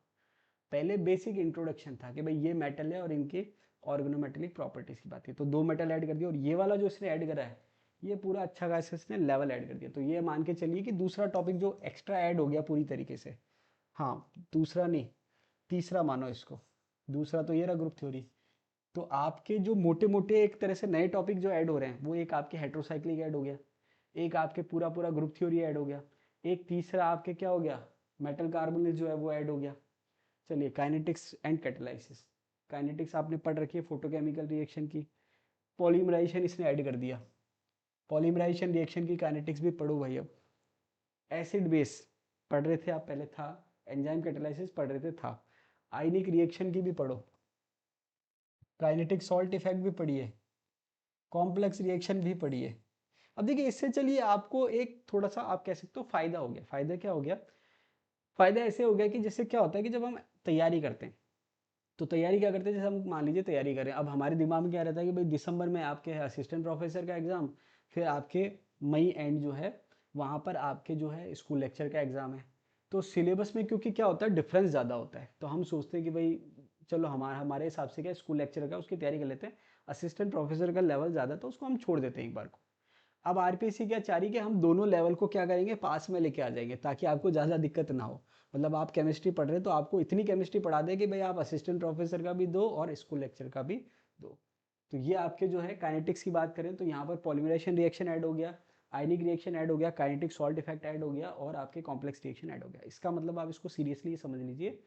पहले बेसिक इंट्रोडक्शन था कि भाई ये मेटल है और इनके ऑर्गेनोमेटेलिक प्रॉपर्टीज की बात है, तो 2 मेटल ऐड कर दिया, और ये वाला जो इसने ऐड करा है ये पूरा अच्छा खासा इसने लेवल ऐड कर दिया। तो ये मान के चलिए कि दूसरा टॉपिक जो एक्स्ट्रा ऐड हो गया पूरी तरीके से। हाँ, दूसरा नहीं, तीसरा मानो इसको। दूसरा तो ये रहा ग्रुप थ्योरी। तो आपके जो मोटे मोटे एक तरह से नए टॉपिक जो ऐड हो रहे हैं, वो एक आपके हेट्रोसाइक्लिक ऐड हो गया, एक आपके पूरा पूरा ग्रुप थ्योरी ऐड हो गया, एक तीसरा आपके क्या हो गया, मेटल कार्बोनिल जो है वो ऐड हो गया। चलिए, काइनेटिक्स एंड कैटालाइसिस। काइनेटिक्स आपने पढ़ रखी है फोटोकेमिकल रिएक्शन की। पॉलीमराइजेशन इसने ऐड कर दिया, पॉलीमराइजेशन रिएक्शन की काइनेटिक्स भी पढ़ो भाई। अब एसिड बेस पढ़ रहे थे आप पहले, था। एंजाइम कैटालाइसिस पढ़ रहे थे, था। आयनिक रिएक्शन की भी पढ़ो, काइनेटिक सॉल्ट इफेक्ट भी पढ़िए, कॉम्प्लेक्स रिएक्शन भी पढ़िए। अब देखिए, इससे चलिए आपको एक थोड़ा सा आप कह सकते हो फायदा हो गया। फायदा क्या हो गया, फायदा ऐसे हो गया कि जैसे क्या होता है कि जब हम तैयारी करते हैं, तो तैयारी क्या करते हैं, जैसे हम मान लीजिए तैयारी करें, अब हमारे दिमाग में क्या रहता है कि भाई दिसंबर में आपके असिस्टेंट प्रोफेसर का एग्ज़ाम, फिर आपके मई एंड जो है वहाँ पर आपके जो है स्कूल लेक्चर का एग्ज़ाम है। तो सिलेबस में क्योंकि क्या होता है, डिफरेंस ज़्यादा होता है, तो हम सोचते हैं कि भाई चलो हमारे हमारे हिसाब से क्या स्कूल लेक्चर का उसकी तैयारी कर लेते हैं, असिस्टेंट प्रोफेसर का लेवल ज़्यादा तो उसको हम छोड़ देते हैं एक बार को। अब आरपीएससी क्या चाह रही है कि हम दोनों लेवल को क्या करेंगे, पास में लेके आ जाएंगे, ताकि आपको ज़्यादा दिक्कत ना हो। मतलब आप केमिस्ट्री पढ़ रहे हैं तो आपको इतनी केमिस्ट्री पढ़ा दे कि भाई आप असिस्टेंट प्रोफेसर का भी दो और स्कूल लेक्चर का भी दो। तो ये आपके जो है काइनेटिक्स की बात करें तो यहाँ पर पॉलीमराइजेशन रिएक्शन ऐड हो गया, आयनिक रिएक्शन ऐड हो गया, काइनेटिक सॉल्ट इफेक्ट ऐड हो गया, और आपके कॉम्प्लेक्स रिएक्शन ऐड हो गया। इसका मतलब आप इसको सीरियसली समझ लीजिए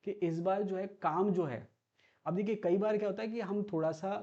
कि इस बार जो है काम जो है, अब देखिए कई बार क्या होता है कि हम थोड़ा सा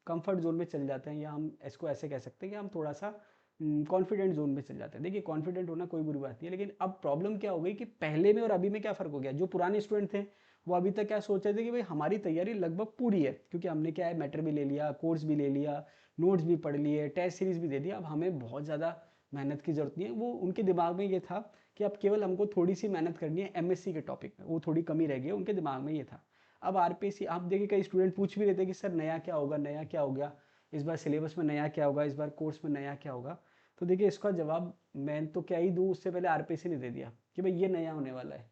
कंफर्ट जोन में चल जाते हैं, या हम इसको ऐसे कह सकते हैं कि हम थोड़ा सा कॉन्फिडेंट जोन में चल जाते हैं। देखिए कॉन्फिडेंट होना कोई बुरी बात नहीं है, लेकिन अब प्रॉब्लम क्या हो गई कि पहले में और अभी में क्या फ़र्क हो गया। जो पुराने स्टूडेंट थे वो अभी तक क्या सोच रहे थे कि भाई हमारी तैयारी लगभग पूरी है, क्योंकि हमने क्या है, मैटर भी ले लिया, कोर्स भी ले लिया, नोट्स भी पढ़ लिए, टेस्ट सीरीज भी दे दिया, अब हमें बहुत ज़्यादा मेहनत की ज़रूरत नहीं है। वो उनके दिमाग में ये था कि अब केवल हमको थोड़ी सी मेहनत करनी है एमएससी के टॉपिक में, वो थोड़ी कमी रह गई है, उनके दिमाग में ये था। अब आरपीएससी आप देखिए कई स्टूडेंट पूछ भी रहे थे कि सर नया क्या होगा, नया क्या हो गया इस बार सिलेबस में, नया क्या होगा इस बार कोर्स में, नया क्या होगा। तो देखिए इसका जवाब मैं तो क्या ही दूँ, उससे पहले आरपीएससी ने दे दिया कि भाई ये नया होने वाला है,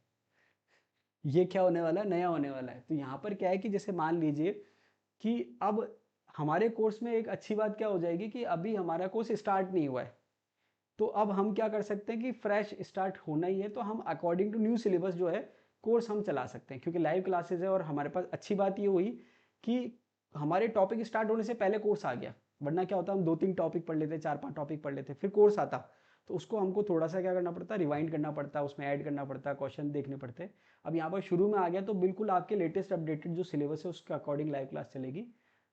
ये क्या होने वाला है, नया होने वाला है। तो यहाँ पर क्या है कि जैसे मान लीजिए कि अब हमारे कोर्स में एक अच्छी बात क्या हो जाएगी कि अभी हमारा कोर्स स्टार्ट नहीं हुआ है, तो अब हम क्या कर सकते हैं कि फ्रेश स्टार्ट होना ही है, तो हम अकॉर्डिंग टू न्यू सिलेबस जो है कोर्स हम चला सकते हैं, क्योंकि लाइव क्लासेस है। और हमारे पास अच्छी बात ये हुई कि हमारे टॉपिक स्टार्ट होने से पहले कोर्स आ गया, वरना क्या होता हम 2-3 टॉपिक पढ़ लेते, 4-5 टॉपिक पढ़ लेते, फिर कोर्स आता, तो उसको हमको थोड़ा सा क्या करना पड़ता, रिवाइंड करना पड़ता, उसमें ऐड करना पड़ता, क्वेश्चन देखने पड़ते। अब यहाँ पर शुरू में आ गया तो बिल्कुल आपके लेटेस्ट अपडेटेड जो सिलेबस है उसके अकॉर्डिंग लाइव क्लास चलेगी।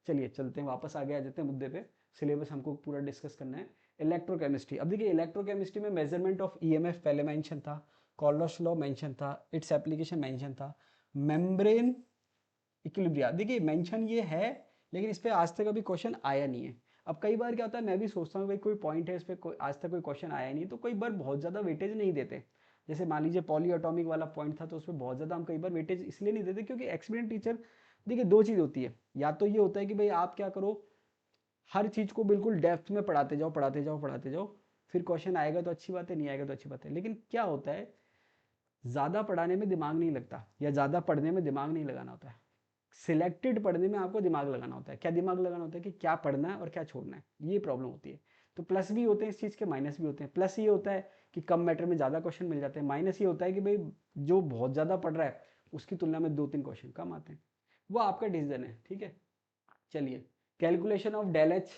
चलिए चलते हैं, वापस आगे आ जाते हैं मुद्दे पे। सिलेबस हमको पूरा डिस्कस करना है। इलेक्ट्रोकेमिस्ट्री, अब देखिए इलेक्ट्रोकेमिस्ट्री में मेजरमेंट ऑफ ईएमएफ पहले मेंशन था, कॉल्डर्स लॉ मेंशन था, इट्स एप्लीकेशन मेंशन था, मेम्ब्रेन इक्विलिब्रिया देखिए मेंशन ये है, लेकिन इस पर आज तक अभी क्वेश्चन आया नहीं है। अब कई बार क्या होता है, मैं भी सोचता हूँ भाई कोई पॉइंट है इस पर आज तक कोई क्वेश्चन आया नहीं, तो कई बार बहुत ज़्यादा वेटेज नहीं देते। जैसे मान लीजिए पॉली एटॉमिक वाला पॉइंट था, तो उसमें बहुत ज़्यादा हम कई बार वेटेज इसलिए नहीं देते क्योंकि एक्सपीरियंस टीचर, देखिए दो चीज़ होती है, या तो ये होता है कि भाई आप क्या करो, हर चीज़ को बिल्कुल डेप्थ में पढ़ाते जाओ पढ़ाते जाओ पढ़ाते जाओ, फिर क्वेश्चन आएगा तो अच्छी बात है, नहीं आएगा तो अच्छी बात है। लेकिन क्या होता है, ज़्यादा पढ़ाने में दिमाग नहीं लगता या ज़्यादा पढ़ने में दिमाग नहीं लगाना होता है। सिलेक्टेड पढ़ने में आपको दिमाग लगाना होता है। क्या दिमाग लगाना होता है कि क्या पढ़ना है और क्या छोड़ना है, ये प्रॉब्लम होती है। तो प्लस भी होते हैं इस चीज़ के, माइनस भी होते हैं। प्लस ये होता है कि कम मैटर में ज़्यादा क्वेश्चन मिल जाते हैं, माइनस ये होता है कि भाई जो बहुत ज़्यादा पढ़ रहा है उसकी तुलना में 2-3 क्वेश्चन कम आते हैं। वो आपका डिसीजन है, ठीक है। चलिए, calculation of del H,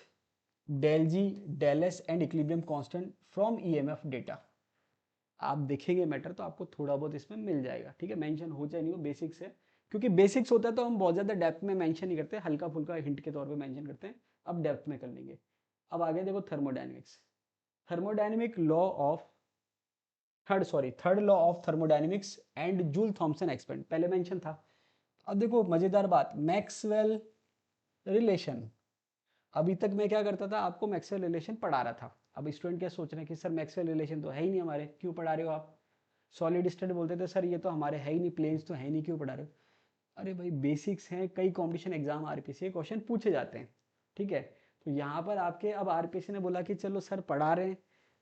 del G, del S and equilibrium constant from EMF data. आप देखेंगे मैटर तो आपको थोड़ा बहुत इसमें मिल जाएगा, ठीक है। मेंशन हो चाहे नहीं हो, बेसिक्स है। क्योंकि बेसिक्स होता है तो हम बहुत ज़्यादा डेप्थ में मेंशन नहीं करते, हल्का फुल्का हिंट के तौर पे मेंशन करते हैं। अब डेप्थ में कर लेंगे। अब आगे देखो thermodynamics, thermodynamic law of third law of thermodynamics and Joule Thomson experiment, पहले मेंशन था। अब देखो मजेदार बात, मैक्सवेल रिलेशन। अभी तक मैं क्या करता था, आपको मैक्सवेल रिलेशन पढ़ा रहा था। अब स्टूडेंट क्या सोच रहे हैं कि सर मैक्सवेल रिलेशन तो है ही नहीं हमारे, क्यों पढ़ा रहे हो आप। सॉलिड स्टेट बोलते थे सर ये तो हमारे है ही नहीं, प्लेन्स तो है नहीं, क्यों पढ़ा रहे हो। अरे भाई बेसिक्स हैं, कई कॉम्पिटिशन एग्जाम आरपीसी क्वेश्चन पूछे जाते हैं, ठीक है। तो यहाँ पर आपके अब आरपीसी ने बोला कि चलो सर पढ़ा रहे हैं,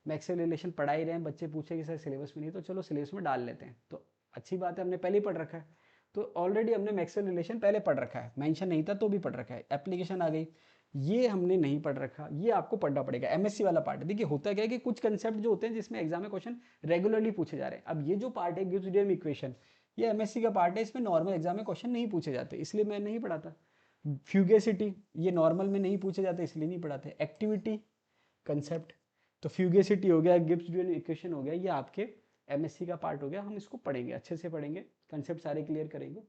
मैक्सवेल रिलेशन पढ़ा ही रहे हैं, बच्चे पूछे कि सर सिलेबस में नहीं, तो चलो सिलेबस में डाल लेते हैं। तो अच्छी बात है, हमने पहले ही पढ़ रखा है। तो ऑलरेडी हमने मैक्सवेल रिलेशन पहले पढ़ रखा है, मेंशन नहीं था तो भी पढ़ रखा है। एप्लीकेशन आ गई, ये हमने नहीं पढ़ रखा, ये आपको पढ़ना पड़ेगा। एमएससी वाला पार्ट देखिए, होता क्या है कि कुछ कंसेप्ट जो होते हैं जिसमें एग्जाम में क्वेश्चन रेगुलरली पूछे जा रहे हैं। अब ये जो पार्ट है गिब्स डियम इक्वेशन, ये एमएससी का पार्ट है, इसमें नॉर्मल एग्जाम में क्वेश्चन नहीं पूछे जाते, इसलिए मैं नहीं पढ़ाता। फ्यूगेसिटी, ये नॉर्मल में नहीं पूछे जाते इसलिए नहीं पढ़ाते। एक्टिविटी कंसेप्ट, तो फ्यूगेसिटी हो गया, गिब्स ड्यूअल इक्वेशन हो गया, ये आपके एमएससी का पार्ट हो गया। हम इसको पढ़ेंगे, अच्छे से पढ़ेंगे, कंसेप्ट सारे क्लियर करेंगे।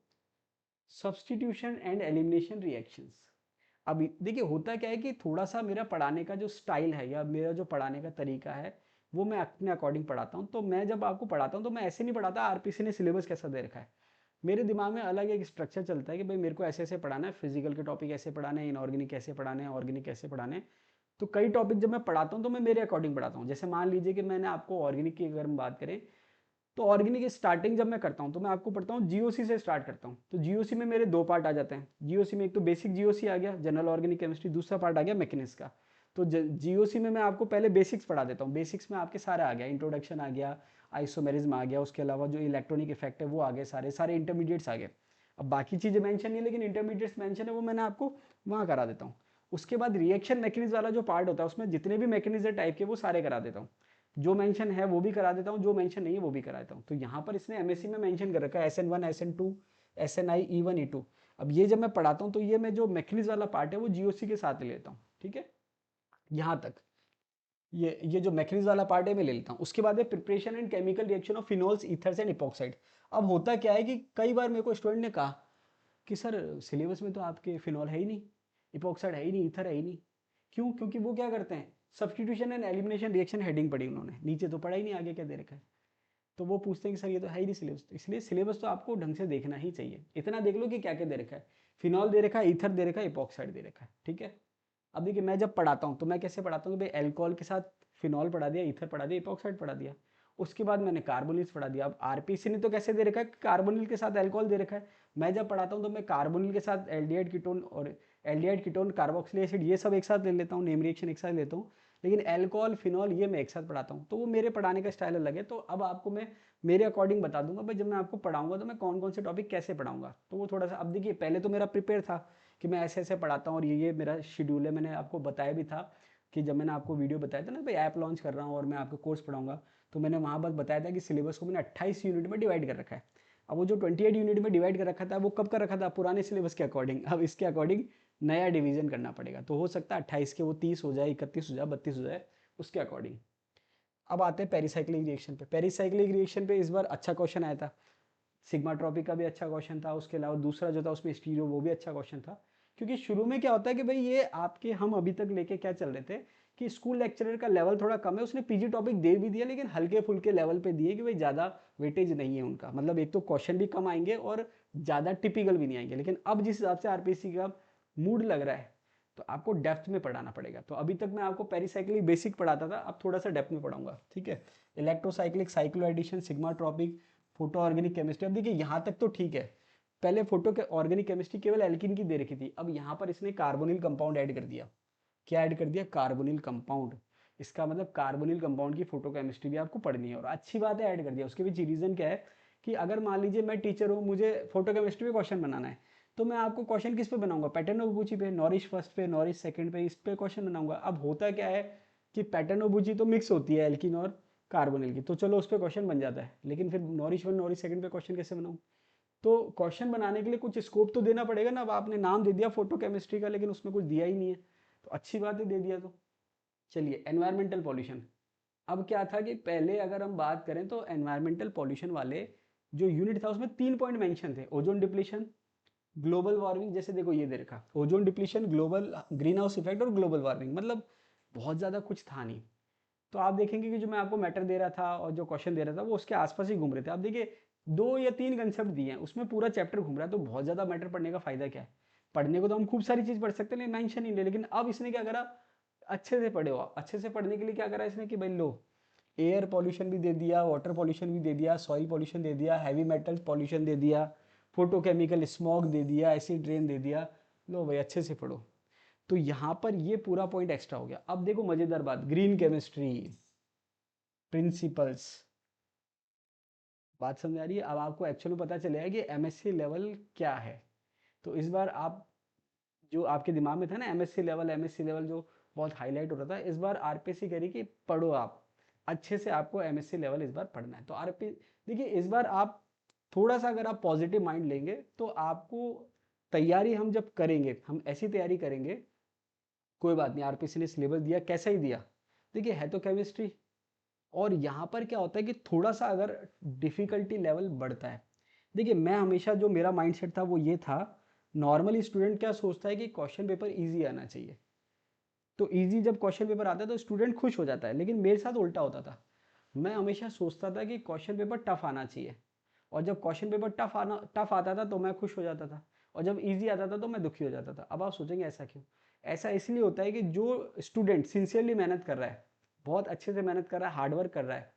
Substitution and elimination reactions. अब देखिए होता क्या है कि थोड़ा सा मेरा पढ़ाने का जो स्टाइल है या मेरा जो पढ़ाने का तरीका है वो मैं अपने अकॉर्डिंग पढ़ाता हूँ। तो मैं जब आपको पढ़ाता हूँ तो मैं ऐसे नहीं पढ़ाता आरपीसी ने सिलेबस कैसा दे रखा है। मेरे दिमाग में अलग एक स्ट्रक्चर चलता है कि भाई मेरे को ऐसे ऐसे पढ़ाना है, फिजिकल के टॉपिक ऐसे पढ़ाने हैं, इनऑर्गेनिक कैसे पढ़ाने हैं, ऑर्गेनिक कैसे पढ़ाने हैं। तो कई टॉपिक जब मैं पढ़ाता हूँ तो मैं मेरे अकॉर्डिंग पढ़ाता हूँ। जैसे मान लीजिए कि मैंने आपको ऑर्गेनिक की अगर हम बात करें, तो ऑर्गेनिक स्टार्टिंग जब मैं करता हूँ तो मैं आपको पढ़ता हूँ जीओसी से स्टार्ट करता हूँ। तो जीओसी में मेरे दो पार्ट आ जाते हैं। जीओसी में एक तो बेसिक जीओसी आ गया, जनरल ऑर्गेनिक केमिस्ट्री, दूसरा पार्ट आ गया मैकेनिक्स का। तो जीओसी में मैं आपको पहले बेसिक्स पढ़ा देता हूँ। बेसिक्स में आपके सारे आ गया, इंट्रोडक्शन आ गया, आइसोमेरिज्म आ गया, उसके अलावा जो इलेक्ट्रॉनिक इफेक्ट है वो आ गए, सारे सारे इंटरमीडिएट्स आ गए। अब बाकी चीज़ें मेंशन नहीं, लेकिन इंटरमीडिएट्स मेंशन है, वो मैंने आपको वहाँ करा देता हूँ। उसके बाद रिएक्शन मैकेनिज्म वाला जो पार्ट होता है उसमें जितने भी मैकेनिज्म टाइप के वो सारे करा देता हूँ। जो मेंशन है वो भी करा देता हूँ, जो मेंशन नहीं है वो भी करा देता हूँ। तो यहाँ पर इसने एमएससी में मेंशन कर रखा है SN1, SN2, SNI, E1, E2। अब ये जब मैं पढ़ाता हूँ तो ये मैं जो मैकेनिज्म वाला पार्ट है वो जीओसी के साथ ले लेता हूँ, ठीक है। यहाँ तक ये जो मैकेनिज्म वाला पार्ट है मैं ले लेता हूँ। उसके बाद है preparation and chemical reaction of phenols, ethers and epoxide. अब होता क्या है कि कई बार मेरे को स्टूडेंट ने कहा कि सर सिलेबस में तो आपके फिनॉल है ही नहीं, इपॉक्साइड है ही नहीं, ईथर है ही नहीं। क्यों? क्योंकि वो क्या करते हैं, substitution and elimination reaction heading पढ़ी उन्होंने, नीचे तो पढ़ा ही नहीं आगे क्या दे रखा है। तो वो पूछते हैं कि सर ये तो है ही नहीं सिलेबस। तो इसलिए सिलेबस तो आपको ढंग से देखना ही चाहिए। इतना देख लो कि क्या क्या दे रखा है, फिनॉल दे रखा है, ईथर दे रखा है, इपॉक्साइड दे रखा है, ठीक है। अब देखिए मैं जब पढ़ाता हूँ तो मैं कैसे पढ़ाता हूँ कि भाई एल्कोहल के साथ फिनॉल पढ़ा दिया, ईथर पढ़ा दिया, इपॉक्साइड पढ़ा दिया। उसके बाद मैंने कार्बोनिल्स पढ़ा दिया। अब आरपीसी ने तो कैसे दे रखा है, कार्बोनिल के साथ अल्कोहल दे रखा है। मैं जब पढ़ाता हूँ तो मैं कार्बोनिल के साथ एल्डिहाइड कीटोन और एल्डिहाइड कीटोन कार्बोक्सिलिक एसिड ये सब एक साथ ले लेता हूँ, नेम रिएक्शन एक साथ लेता हूँ। लेकिन अल्कोहल फिनॉल ये मैं एक साथ पढ़ाता हूँ। तो वो मेरे पढ़ाने का स्टाइल अलग है। तो अब आपको मैं मेरे अकॉर्डिंग बता दूंगा भाई, जब मैं आपको पढ़ाऊंगा तो मैं कौन कौन से टॉपिक कैसे पढ़ाऊंगा। तो वो थोड़ा सा, अब देखिए पहले तो मेरा प्रिपेयर था कि मैं ऐसे ऐसे पढ़ाता हूँ और ये मेरा शेड्यूल है। मैंने आपको बताया भी था कि जब मैंने आपको वीडियो बताया था ना भाई ऐप लॉन्च कर रहा हूँ और मैं आपको कोर्स पढ़ाऊंगा, तो मैंने वहाँ बस बताया था कि सिलेबस को मैंने 28 यूनिट में डिवाइड कर रखा है। अब वो जो 28 यूनिट में डिवाइड कर रखा था वो कब कर रखा था, पुराने सिलेबस के अकॉर्डिंग। अब इसके अकॉर्डिंग नया डिवीजन करना पड़ेगा। तो हो सकता है 28 के वो 30 हो जाए, 31 हो जाए, 32 हो जाए, उसके अकॉर्डिंग। अब आते हैं पेरिसाइक्लिक रिएक्शन पे। पेरिसाइक्लिक रिएक्शन पे इस बार अच्छा क्वेश्चन आया था, सिग्मा ट्रॉपिक का भी अच्छा क्वेश्चन था। उसके अलावा दूसरा जो था उसमें स्टीरियो, वो भी अच्छा क्वेश्चन था। क्योंकि शुरू में क्या होता है कि भाई ये आपके, हम अभी तक लेके क्या चल रहे थे कि स्कूल लेक्चरर का लेवल थोड़ा कम है, उसने पीजी टॉपिक दे भी दिया लेकिन हल्के फुल्के लेवल पे दिए कि भाई ज़्यादा वेटेज नहीं है उनका। मतलब एक तो क्वेश्चन भी कम आएंगे और ज़्यादा टिपिकल भी नहीं आएंगे। लेकिन अब जिस हिसाब से आरपीसी का मूड लग रहा है तो आपको डेप्थ में पढ़ाना पड़ेगा। तो अभी तक मैं आपको पेरिसाइक्लिक बेसिक पढ़ाता था, अब थोड़ा सा डेप्थ में पढ़ाऊंगा, ठीक है। Electrocyclic, cyclo addition, sigma tropic, photo organic chemistry. अब देखिए यहाँ तक तो ठीक है। पहले फोटो के ऑर्गेनिक केमिस्ट्री केवल एल्किन की दे रखी थी, अब यहाँ पर इसने कार्बोनिल कंपाउंड ऐड कर दिया। क्या ऐड कर दिया, कार्बोनिल कंपाउंड। इसका मतलब कार्बोनिल कंपाउंड की फोटोकेमिस्ट्री भी आपको पढ़नी है, और अच्छी बात है ऐड कर दिया। उसके पीछे रीजन क्या है कि अगर मान लीजिए मैं टीचर हूँ, मुझे फोटोकेमिस्ट्री पे क्वेश्चन बनाना है, तो मैं आपको क्वेश्चन किस पे बनाऊंगा, पैटर्न ऑफ बुची पे, नॉरिश फर्स्ट पे, नॉरिश सेकंड पे, इस पे क्वेश्चन बनाऊंगा। अब होता क्या है कि पैटर्न ऑफ बुची तो मिक्स होती है एल्किन और कार्बोनिल की, तो चलो उस पर क्वेश्चन बन जाता है, लेकिन फिर नॉरिश वन नॉरिश सेकंड पे क्वेश्चन कैसे बनाऊँ। तो क्वेश्चन बनाने के लिए कुछ स्कोप तो देना पड़ेगा ना। अब आपने नाम दे दिया फोटोकेमिस्ट्री का, लेकिन उसमें कुछ दिया ही नहीं है, तो अच्छी बात है दे दिया तो। चलिए, एनवायरमेंटल पॉल्यूशन। अब क्या था कि पहले अगर हम बात करें तो एनवायरमेंटल पॉल्यूशन वाले जो यूनिट था उसमें 3 पॉइंट मेंशन थे, ओजोन डिप्लीशन, ग्लोबल वार्मिंग। जैसे देखो ये दे रखा, ozone depletion, global green house effect और ग्लोबल वार्मिंग, मतलब बहुत ज़्यादा कुछ था नहीं। तो आप देखेंगे कि जो मैं आपको मैटर दे रहा था और जो क्वेश्चन दे रहा था वो उसके आसपास ही घूम रहे थे। आप देखिए 2 या 3 कंसेप्ट दिए हैं, उसमें पूरा चैप्टर घूम रहा है, तो बहुत ज़्यादा मैटर पढ़ने का फायदा क्या है। पढ़ने को तो हम खूब सारी चीज़ पढ़ सकते हैं, मेंशन ही नहीं, लेकिन अब इसने क्या करा, अच्छे से पढ़े हो आप। अच्छे से पढ़ने के लिए क्या करा इसने कि भाई लो, एयर पॉल्यूशन भी दे दिया, वाटर पॉल्यूशन भी दे दिया, सॉइल पॉल्यूशन दे दिया, हैवी मेटल पॉल्यूशन दे दिया, फोटोकेमिकल स्मॉग दे दिया, एसिड रेन दे दिया। लो भाई अच्छे से पढ़ो। तो यहाँ पर ये पूरा पॉइंट एक्स्ट्रा हो गया। अब देखो मजेदार बात, ग्रीन केमिस्ट्री प्रिंसिपल्स, बात समझ आ रही है। अब आपको एक्चुअली पता चलेगा कि एमएससी लेवल क्या है। तो इस बार आप, जो आपके दिमाग में था ना एमएससी लेवल जो बहुत हाईलाइट हो रहा था, इस बार आरपीसी करी कि पढ़ो आप अच्छे से, आपको एमएससी लेवल इस बार पढ़ना है। तो आरपी देखिए, इस बार आप थोड़ा सा अगर आप पॉजिटिव माइंड लेंगे तो आपको तैयारी, हम जब करेंगे हम ऐसी तैयारी करेंगे, कोई बात नहीं, आरपीसी ने सिलेबस दिया कैसा ही दिया, देखिए है तो केमिस्ट्री। और यहाँ पर क्या होता है कि थोड़ा सा अगर डिफिकल्टी लेवल बढ़ता है, देखिए मैं हमेशा जो मेरा माइंडसेट था वो ये था, नॉर्मली स्टूडेंट क्या सोचता है कि क्वेश्चन पेपर इजी आना चाहिए, तो इजी जब क्वेश्चन पेपर आता है तो स्टूडेंट खुश हो जाता है। लेकिन मेरे साथ उल्टा होता था, मैं हमेशा सोचता था कि क्वेश्चन पेपर टफ आना चाहिए, और जब क्वेश्चन पेपर टफ आता था तो मैं खुश हो जाता था, और जब इजी आता था तो मैं दुखी हो जाता था। अब आप सोचेंगे ऐसा क्यों। ऐसा इसलिए होता है कि जो स्टूडेंट सिंसियरली मेहनत कर रहा है, बहुत अच्छे से मेहनत कर रहा है, हार्डवर्क कर रहा है,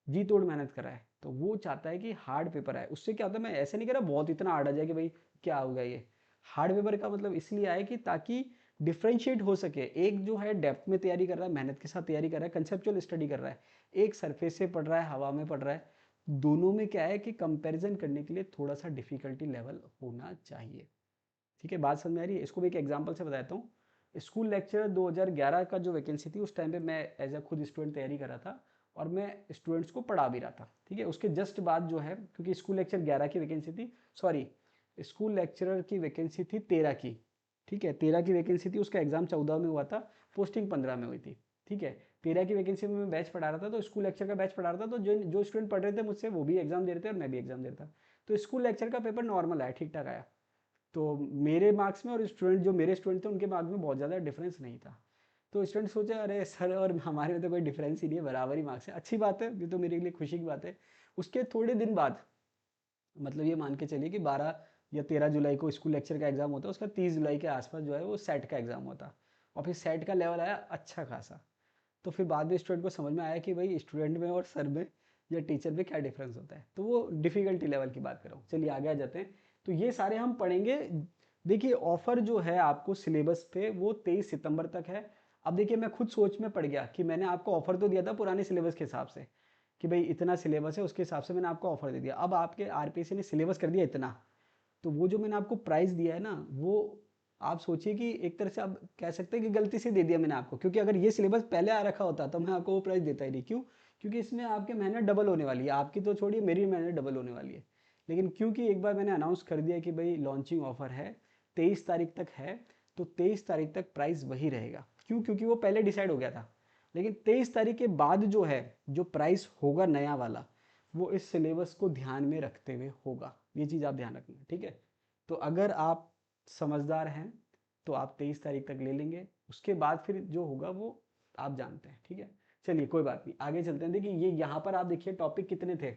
जी तोड़ मेहनत कर रहा है, तो वो चाहता है कि हार्ड पेपर आए। उससे क्या होता है, मैं ऐसे नहीं कह रहा बहुत इतना हार्ड आ जाए कि भाई क्या होगा ये। हार्ड पेपर का मतलब इसलिए आए कि ताकि डिफ्रेंशिएट हो सके, एक जो है डेप्थ में तैयारी कर रहा है, मेहनत के साथ तैयारी कर रहा है, कंसेप्चुअल स्टडी कर रहा है, एक सरफेस से पढ़ रहा है, हवा में पढ़ रहा है। दोनों में क्या है कि कंपैरिजन करने के लिए थोड़ा सा डिफिकल्टी लेवल होना चाहिए। ठीक है, बात समझ में आ रही है। इसको भी एक एग्जांपल से बताता हूँ। स्कूल लेक्चर 2011 का जो वैकेंसी थी, उस टाइम पे मैं एज अ खुद स्टूडेंट तैयारी कर रहा था, और मैं स्टूडेंट्स को पढ़ा भी रहा था। ठीक है, उसके जस्ट बाद जो है, क्योंकि स्कूल लेक्चर 11 की वैकेंसी थी, सॉरी स्कूल लेक्चरर की वैकेंसी थी 13 की। ठीक है, 13 की वैकेंसी थी, उसका एग्जाम 14 में हुआ था, पोस्टिंग 15 में हुई थी। ठीक है, 13 की वैकेंसी में मैं बैच पढ़ा रहा था, तो स्कूल लेक्चर का बैच पढ़ा रहा था, तो जो जो स्टूडेंट पढ़ रहे थे मुझसे वो भी एग्जाम दे रहे थे और मैं भी एग्जाम दे रहा था। तो स्कूल लेक्चर का पेपर नॉर्मल आया, ठीक ठाक आया। तो मेरे मार्क्स में और स्टूडेंट, जो मेरे स्टूडेंट थे उनके मार्क्स में बहुत ज़्यादा डिफरेंस नहीं था। तो स्टूडेंट सोचे अरे सर और हमारे में तो कोई डिफरेंस ही नहीं है, बराबर ही मार्क्स है। अच्छी बात है, ये तो मेरे लिए खुशी की बात है। उसके थोड़े दिन बाद, मतलब ये मान के चलिए कि 12 या 13 जुलाई को स्कूल लेक्चर का एग्जाम होता है, उसका 30 जुलाई के आसपास जो है वो सेट का एग्जाम होता, और फिर सेट का लेवल आया अच्छा खासा। तो फिर बाद में स्टूडेंट को समझ में आया कि भाई स्टूडेंट में और सर में या टीचर में क्या डिफरेंस होता है। तो वो डिफिकल्टी लेवल की बात कर रहा हूँ। चलिए आगे आ जाते हैं। तो ये सारे हम पढ़ेंगे। देखिए ऑफर जो है आपको सिलेबस पे वो 23 सितंबर तक है। अब देखिए मैं खुद सोच में पड़ गया कि मैंने आपको ऑफर तो दिया था पुराने सिलेबस के हिसाब से, कि भाई इतना सिलेबस है, उसके हिसाब से मैंने आपको ऑफर दे दिया। अब आपके आरपीएससी ने सिलेबस कर दिया इतना, तो वो जो मैंने आपको प्राइस दिया है ना, वो आप सोचिए कि एक तरह से आप कह सकते हैं कि गलती से दे दिया मैंने आपको, क्योंकि अगर ये सिलेबस पहले आ रखा होता तो मैं आपको वो प्राइस देता ही नहीं। क्यों? क्योंकि इसमें आपके मेहनत डबल होने वाली है, आपकी तो छोड़िए मेरी मेहनत डबल होने वाली है। लेकिन क्योंकि एक बार मैंने अनाउंस कर दिया कि भाई लॉन्चिंग ऑफर है, 23 तारीख तक है, तो 23 तारीख तक प्राइस वही रहेगा। क्यों? क्योंकि वो पहले डिसाइड हो गया था। लेकिन 23 तारीख के बाद जो है, जो प्राइस होगा नया वाला, वो इस सिलेबस को ध्यान में रखते हुए होगा। ये चीज़ आप ध्यान रखना, ठीक है। तो अगर आप समझदार हैं तो आप 23 तारीख तक ले लेंगे, उसके बाद फिर जो होगा वो आप जानते हैं, ठीक है। चलिए कोई बात नहीं, आगे चलते हैं। देखिए ये यहाँ पर आप देखिए टॉपिक कितने थे।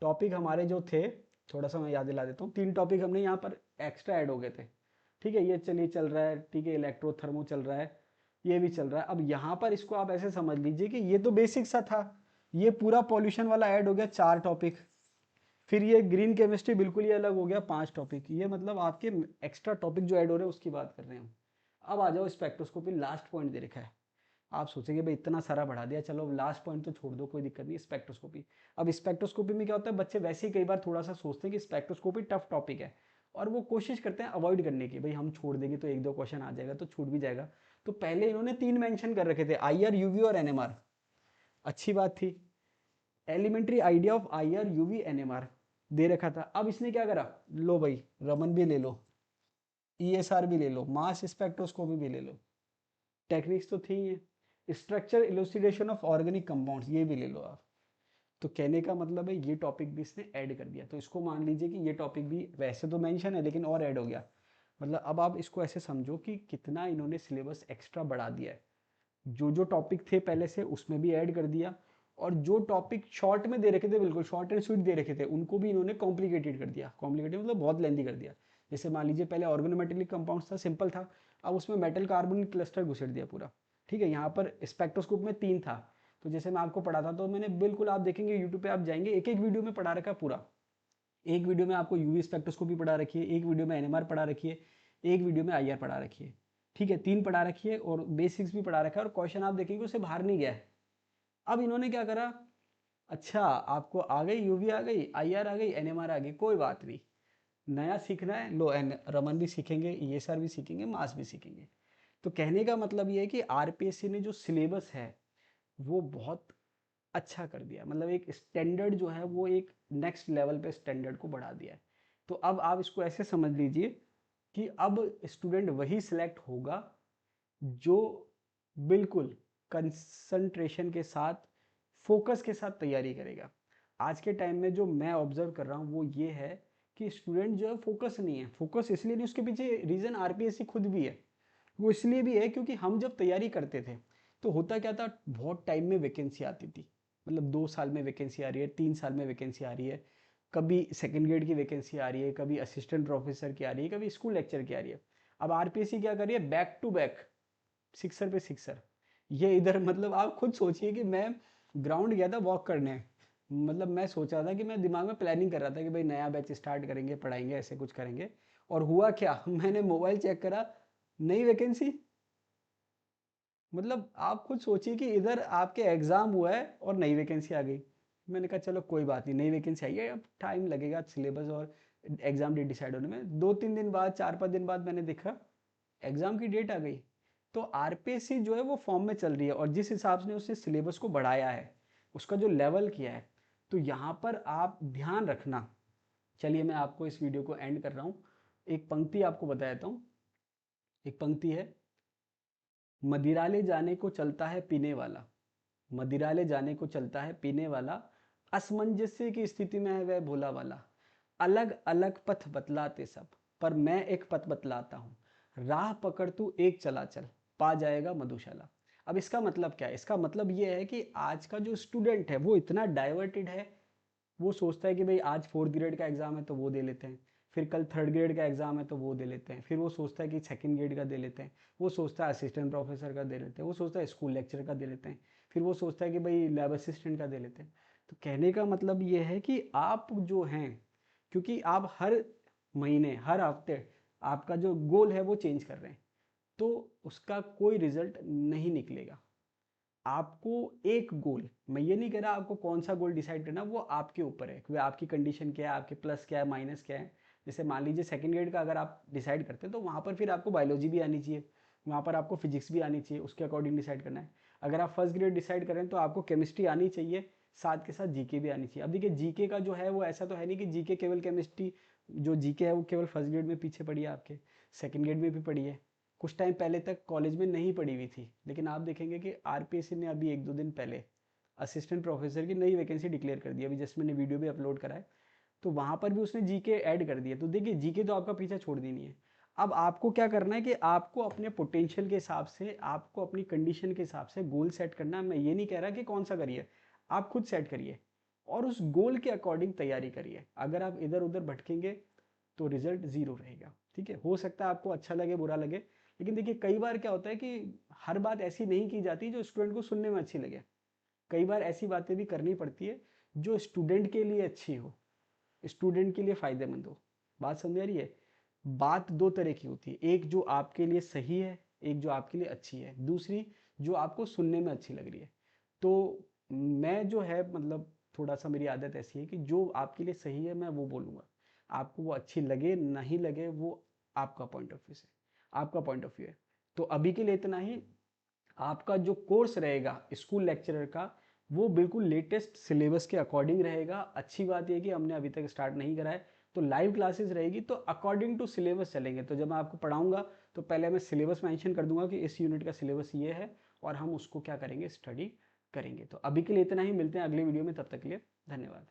टॉपिक हमारे जो थे, थोड़ा सा मैं याद दिला देता हूँ, 3 टॉपिक हमने यहाँ पर एक्स्ट्रा ऐड हो गए थे। ठीक है, ये चलिए चल रहा है, ठीक है, इलेक्ट्रो थर्मो चल रहा है, ये भी चल रहा है। अब यहाँ पर इसको आप ऐसे समझ लीजिए कि ये तो बेसिक सा था, ये पूरा पॉल्यूशन वाला ऐड हो गया 4 टॉपिक। फिर ये ग्रीन केमिस्ट्री बिल्कुल ही अलग हो गया 5 टॉपिक। ये मतलब आपके एक्स्ट्रा टॉपिक जो ऐड हो रहे हैं उसकी बात कर रहे हैं हम। अब आ जाओ स्पेक्ट्रोस्कोपी, लास्ट पॉइंट दे रखा है। आप सोचेंगे भाई इतना सारा बढ़ा दिया, चलो लास्ट पॉइंट तो छोड़ दो, कोई दिक्कत नहीं, स्पेक्ट्रोस्कोपी। अब स्पेक्ट्रोस्कोपी में क्या होता है, बच्चे वैसे ही कई बार थोड़ा सा सोचते हैं कि स्पेक्ट्रोस्कोपी टफ टॉपिक है, और वो कोशिश करते हैं अवॉइड करने की, भाई हम छोड़ देंगे तो एक दो क्वेश्चन आ जाएगा तो छूट भी जाएगा। तो पहले इन्होंने 3 मेंशन कर रखे थे, आईआर, यूवी और एनएमआर। अच्छी बात थी, elementary idea of IR, UV, NMR दे रखा था। अब इसने क्या करा, लो भाई रमन भी ले लो, ईएसआर भी ले लो, मास स्पेक्ट्रोस्कोपी भी ले लो, टेक्निक्स तो थी ही, स्ट्रक्चर इलुसिडेशन ऑफ ऑर्गेनिक कंपाउंड्स ये भी ले लो आप। तो कहने का मतलब है ये टॉपिक भी इसने ऐड कर दिया, तो इसको मान लीजिए कि ये टॉपिक भी वैसे तो मेंशन है लेकिन और ऐड हो गया। मतलब अब आप इसको ऐसे समझो कि कितना इन्होंने सिलेबस एक्स्ट्रा बढ़ा दिया है, जो जो टॉपिक थे पहले से उसमें भी ऐड कर दिया, और जो टॉपिक शॉर्ट में दे रखे थे, बिल्कुल शॉर्ट एंड स्वीट दे रखे थे, उनको भी इन्होंने कॉम्प्लिकेटेड कर दिया। कॉम्प्लिकेटेड मतलब बहुत लेंदी कर दिया। जैसे मान लीजिए पहले ऑर्गेनोमेटेलिक कंपाउंड्स था, सिंपल था, अब उसमें मेटल कार्बन क्लस्टर घुसेड़ दिया पूरा। ठीक है, यहाँ पर स्पेक्ट्रोस्कोप में 3 था, तो जैसे मैं आपको पढ़ाता तो मैंने बिल्कुल, आप देखेंगे यूट्यूब पे आप जाएंगे, एक एक वीडियो में पढ़ा रखा है पूरा। एक वीडियो में आपको यूवी स्पेक्ट्रोस्कोपी पढ़ा रखी है, एक वीडियो में एनएमआर पढ़ा रखी है, एक वीडियो में आईआर पढ़ा रखी है। ठीक है, 3 पढ़ा रखी है और बेसिक्स भी पढ़ा रखा है, और क्वेश्चन आप देखेंगे उससे बाहर नहीं गया है। अब इन्होंने क्या करा, अच्छा आपको आ गई यूवी, आ गई आईआर, आ गई एनएमआर, आ गई, कोई बात नहीं, नया सीखना है लो, एन रमन भी सीखेंगे, ईएसआर भी सीखेंगे, मास भी सीखेंगे। तो कहने का मतलब ये है कि आरपीएससी ने जो सिलेबस है वो बहुत अच्छा कर दिया, मतलब एक स्टैंडर्ड जो है वो एक नेक्स्ट लेवल पे स्टैंडर्ड को बढ़ा दिया है। तो अब आप इसको ऐसे समझ लीजिए कि अब स्टूडेंट वही सिलेक्ट होगा जो बिल्कुल कंसंट्रेशन के साथ, फोकस के साथ तैयारी करेगा। आज के टाइम में जो मैं ऑब्जर्व कर रहा हूँ वो ये है कि स्टूडेंट जो है फोकस नहीं है। फोकस इसलिए नहीं, उसके पीछे रीज़न आरपीएससी खुद भी है। वो इसलिए भी है क्योंकि हम जब तैयारी करते थे तो होता क्या था, बहुत टाइम में वैकेंसी आती थी, मतलब 2 साल में वैकेंसी आ रही है, 3 साल में वैकेंसी आ रही है, कभी सेकेंड ग्रेड की वैकेंसी आ रही है, कभी असिस्टेंट प्रोफेसर की आ रही है, कभी स्कूल लेक्चर की आ रही है। अब आरपीएससी क्या कर रही है, बैक टू बैक, सिक्सर पे सिक्सर। ये इधर मतलब आप खुद सोचिए कि मैं ग्राउंड गया था वॉक करने, मतलब मैं सोच रहा था कि मैं दिमाग में प्लानिंग कर रहा था कि भाई नया बैच स्टार्ट करेंगे, पढ़ाएंगे, ऐसे कुछ करेंगे, और हुआ क्या मैंने मोबाइल चेक करा, नई वैकेंसी। मतलब आप खुद सोचिए कि इधर आपके एग्जाम हुआ है और नई वैकेंसी आ गई। मैंने कहा चलो कोई बात नहीं, नई वैकेंसी आई है, अब टाइम लगेगा सिलेबस और एग्जाम डेट डिसाइड होने में। 2-3 दिन बाद, 4-5 दिन बाद मैंने देखा एग्जाम की डेट आ गई। तो आरपीएससी जो है वो फॉर्म में चल रही है, और जिस हिसाब से उसने सिलेबस को बढ़ाया है, उसका जो लेवल किया है, तो यहाँ पर आप ध्यान रखना। चलिए मैं आपको इस वीडियो को एंड कर रहा हूँ, एक पंक्ति आपको बता देता हूँ। एक पंक्ति है, मदिराले जाने को चलता है पीने वाला, मदिराले जाने को चलता है पीने वाला, असमंजस्य की स्थिति में है वह भोला वाला, अलग अलग पथ बतलाते सब, पर मैं एक पथ बतलाता हूँ, राह पकड़ तू एक चला चल, पा जाएगा मधुशाला। अब इसका मतलब क्या है, इसका मतलब ये है कि आज का जो स्टूडेंट है वो इतना डाइवर्टेड है, वो सोचता है कि भाई आज 4th ग्रेड का एग्जाम है तो वो दे लेते हैं, फिर कल 3rd ग्रेड का एग्जाम है तो वो दे लेते हैं, फिर वो सोचता है कि 2nd ग्रेड का दे लेते हैं, वो सोचता है असिस्टेंट प्रोफेसर का दे लेते हैं, वो सोचता है स्कूल लेक्चर का दे लेते हैं, फिर वो सोचता है कि भाई लैब असिस्टेंट का दे लेते हैं। तो कहने का मतलब ये है कि आप जो हैं, क्योंकि आप हर महीने, हर हफ्ते आपका जो गोल है वो चेंज कर रहे हैं, तो उसका कोई रिजल्ट नहीं निकलेगा। आपको एक गोल, मैं ये नहीं कह रहा आपको कौन सा गोल डिसाइड करना, वो आपके ऊपर है कि आपकी कंडीशन क्या है, आपके प्लस क्या है, माइनस क्या है। जैसे मान लीजिए 2nd ग्रेड का अगर आप डिसाइड करते हैं तो वहाँ पर फिर आपको बायोलॉजी भी आनी चाहिए, वहाँ पर आपको फिजिक्स भी आनी चाहिए, उसके अकॉर्डिंग डिसाइड करना है। अगर आप 1st ग्रेड डिसाइड करें तो आपको केमिस्ट्री आनी चाहिए, साथ के साथ जीके भी आनी चाहिए। अब देखिए जीके का जो है वो ऐसा तो है नहीं कि जीके केवल केमिस्ट्री, जो जीके है वो केवल 1st ग्रेड में पीछे पड़ी है आपके, 2nd ग्रेड में भी पड़ी है, कुछ टाइम पहले तक कॉलेज में नहीं पड़ी हुई थी, लेकिन आप देखेंगे कि आरपीएससी ने अभी 1-2 दिन पहले असिस्टेंट प्रोफेसर की नई वैकेंसी डिक्लेयर कर दी, अभी जस्ट मैंने वीडियो भी अपलोड करा है, तो वहाँ पर भी उसने जीके ऐड कर दिया। तो देखिए जीके तो आपका पीछा छोड़ दी नहीं है। अब आपको क्या करना है कि आपको अपने पोटेंशियल के हिसाब से, आपको अपनी कंडीशन के हिसाब से गोल सेट करना है। मैं ये नहीं कह रहा कि कौन सा करिए, आप खुद सेट करिए और उस गोल के अकॉर्डिंग तैयारी करिए। अगर आप इधर उधर भटकेंगे तो रिजल्ट ज़ीरो रहेगा। ठीक है, हो सकता है आपको अच्छा लगे, बुरा लगे, लेकिन देखिए कई बार क्या होता है कि हर बात ऐसी नहीं की जाती जो स्टूडेंट को सुनने में अच्छी लगे। कई बार ऐसी बातें भी करनी पड़ती है जो स्टूडेंट के लिए अच्छी हो, स्टूडेंट के लिए फ़ायदेमंद हो। बात समझ आ रही है? बात दो तरह की होती है, एक जो आपके लिए सही है एक जो आपके लिए अच्छी है, दूसरी जो आपको सुनने में अच्छी लग रही है। तो मैं जो है मतलब थोड़ा सा मेरी आदत ऐसी है कि जो आपके लिए सही है मैं वो बोलूँगा, आपको वो अच्छी लगे नहीं लगे वो आपका पॉइंट ऑफ व्यू से, आपका पॉइंट ऑफ व्यू है। तो अभी के लिए इतना ही। आपका जो कोर्स रहेगा स्कूल लेक्चरर का वो बिल्कुल लेटेस्ट सिलेबस के अकॉर्डिंग रहेगा। अच्छी बात यह कि हमने अभी तक स्टार्ट नहीं करा है, तो लाइव क्लासेस रहेगी तो अकॉर्डिंग टू सिलेबस चलेंगे। तो जब मैं आपको पढ़ाऊंगा तो पहले मैं सिलेबस मेंशन कर दूंगा कि इस यूनिट का सिलेबस ये है और हम उसको क्या करेंगे, स्टडी करेंगे। तो अभी के लिए इतना ही, मिलते हैं अगले वीडियो में, तब तक के लिए धन्यवाद।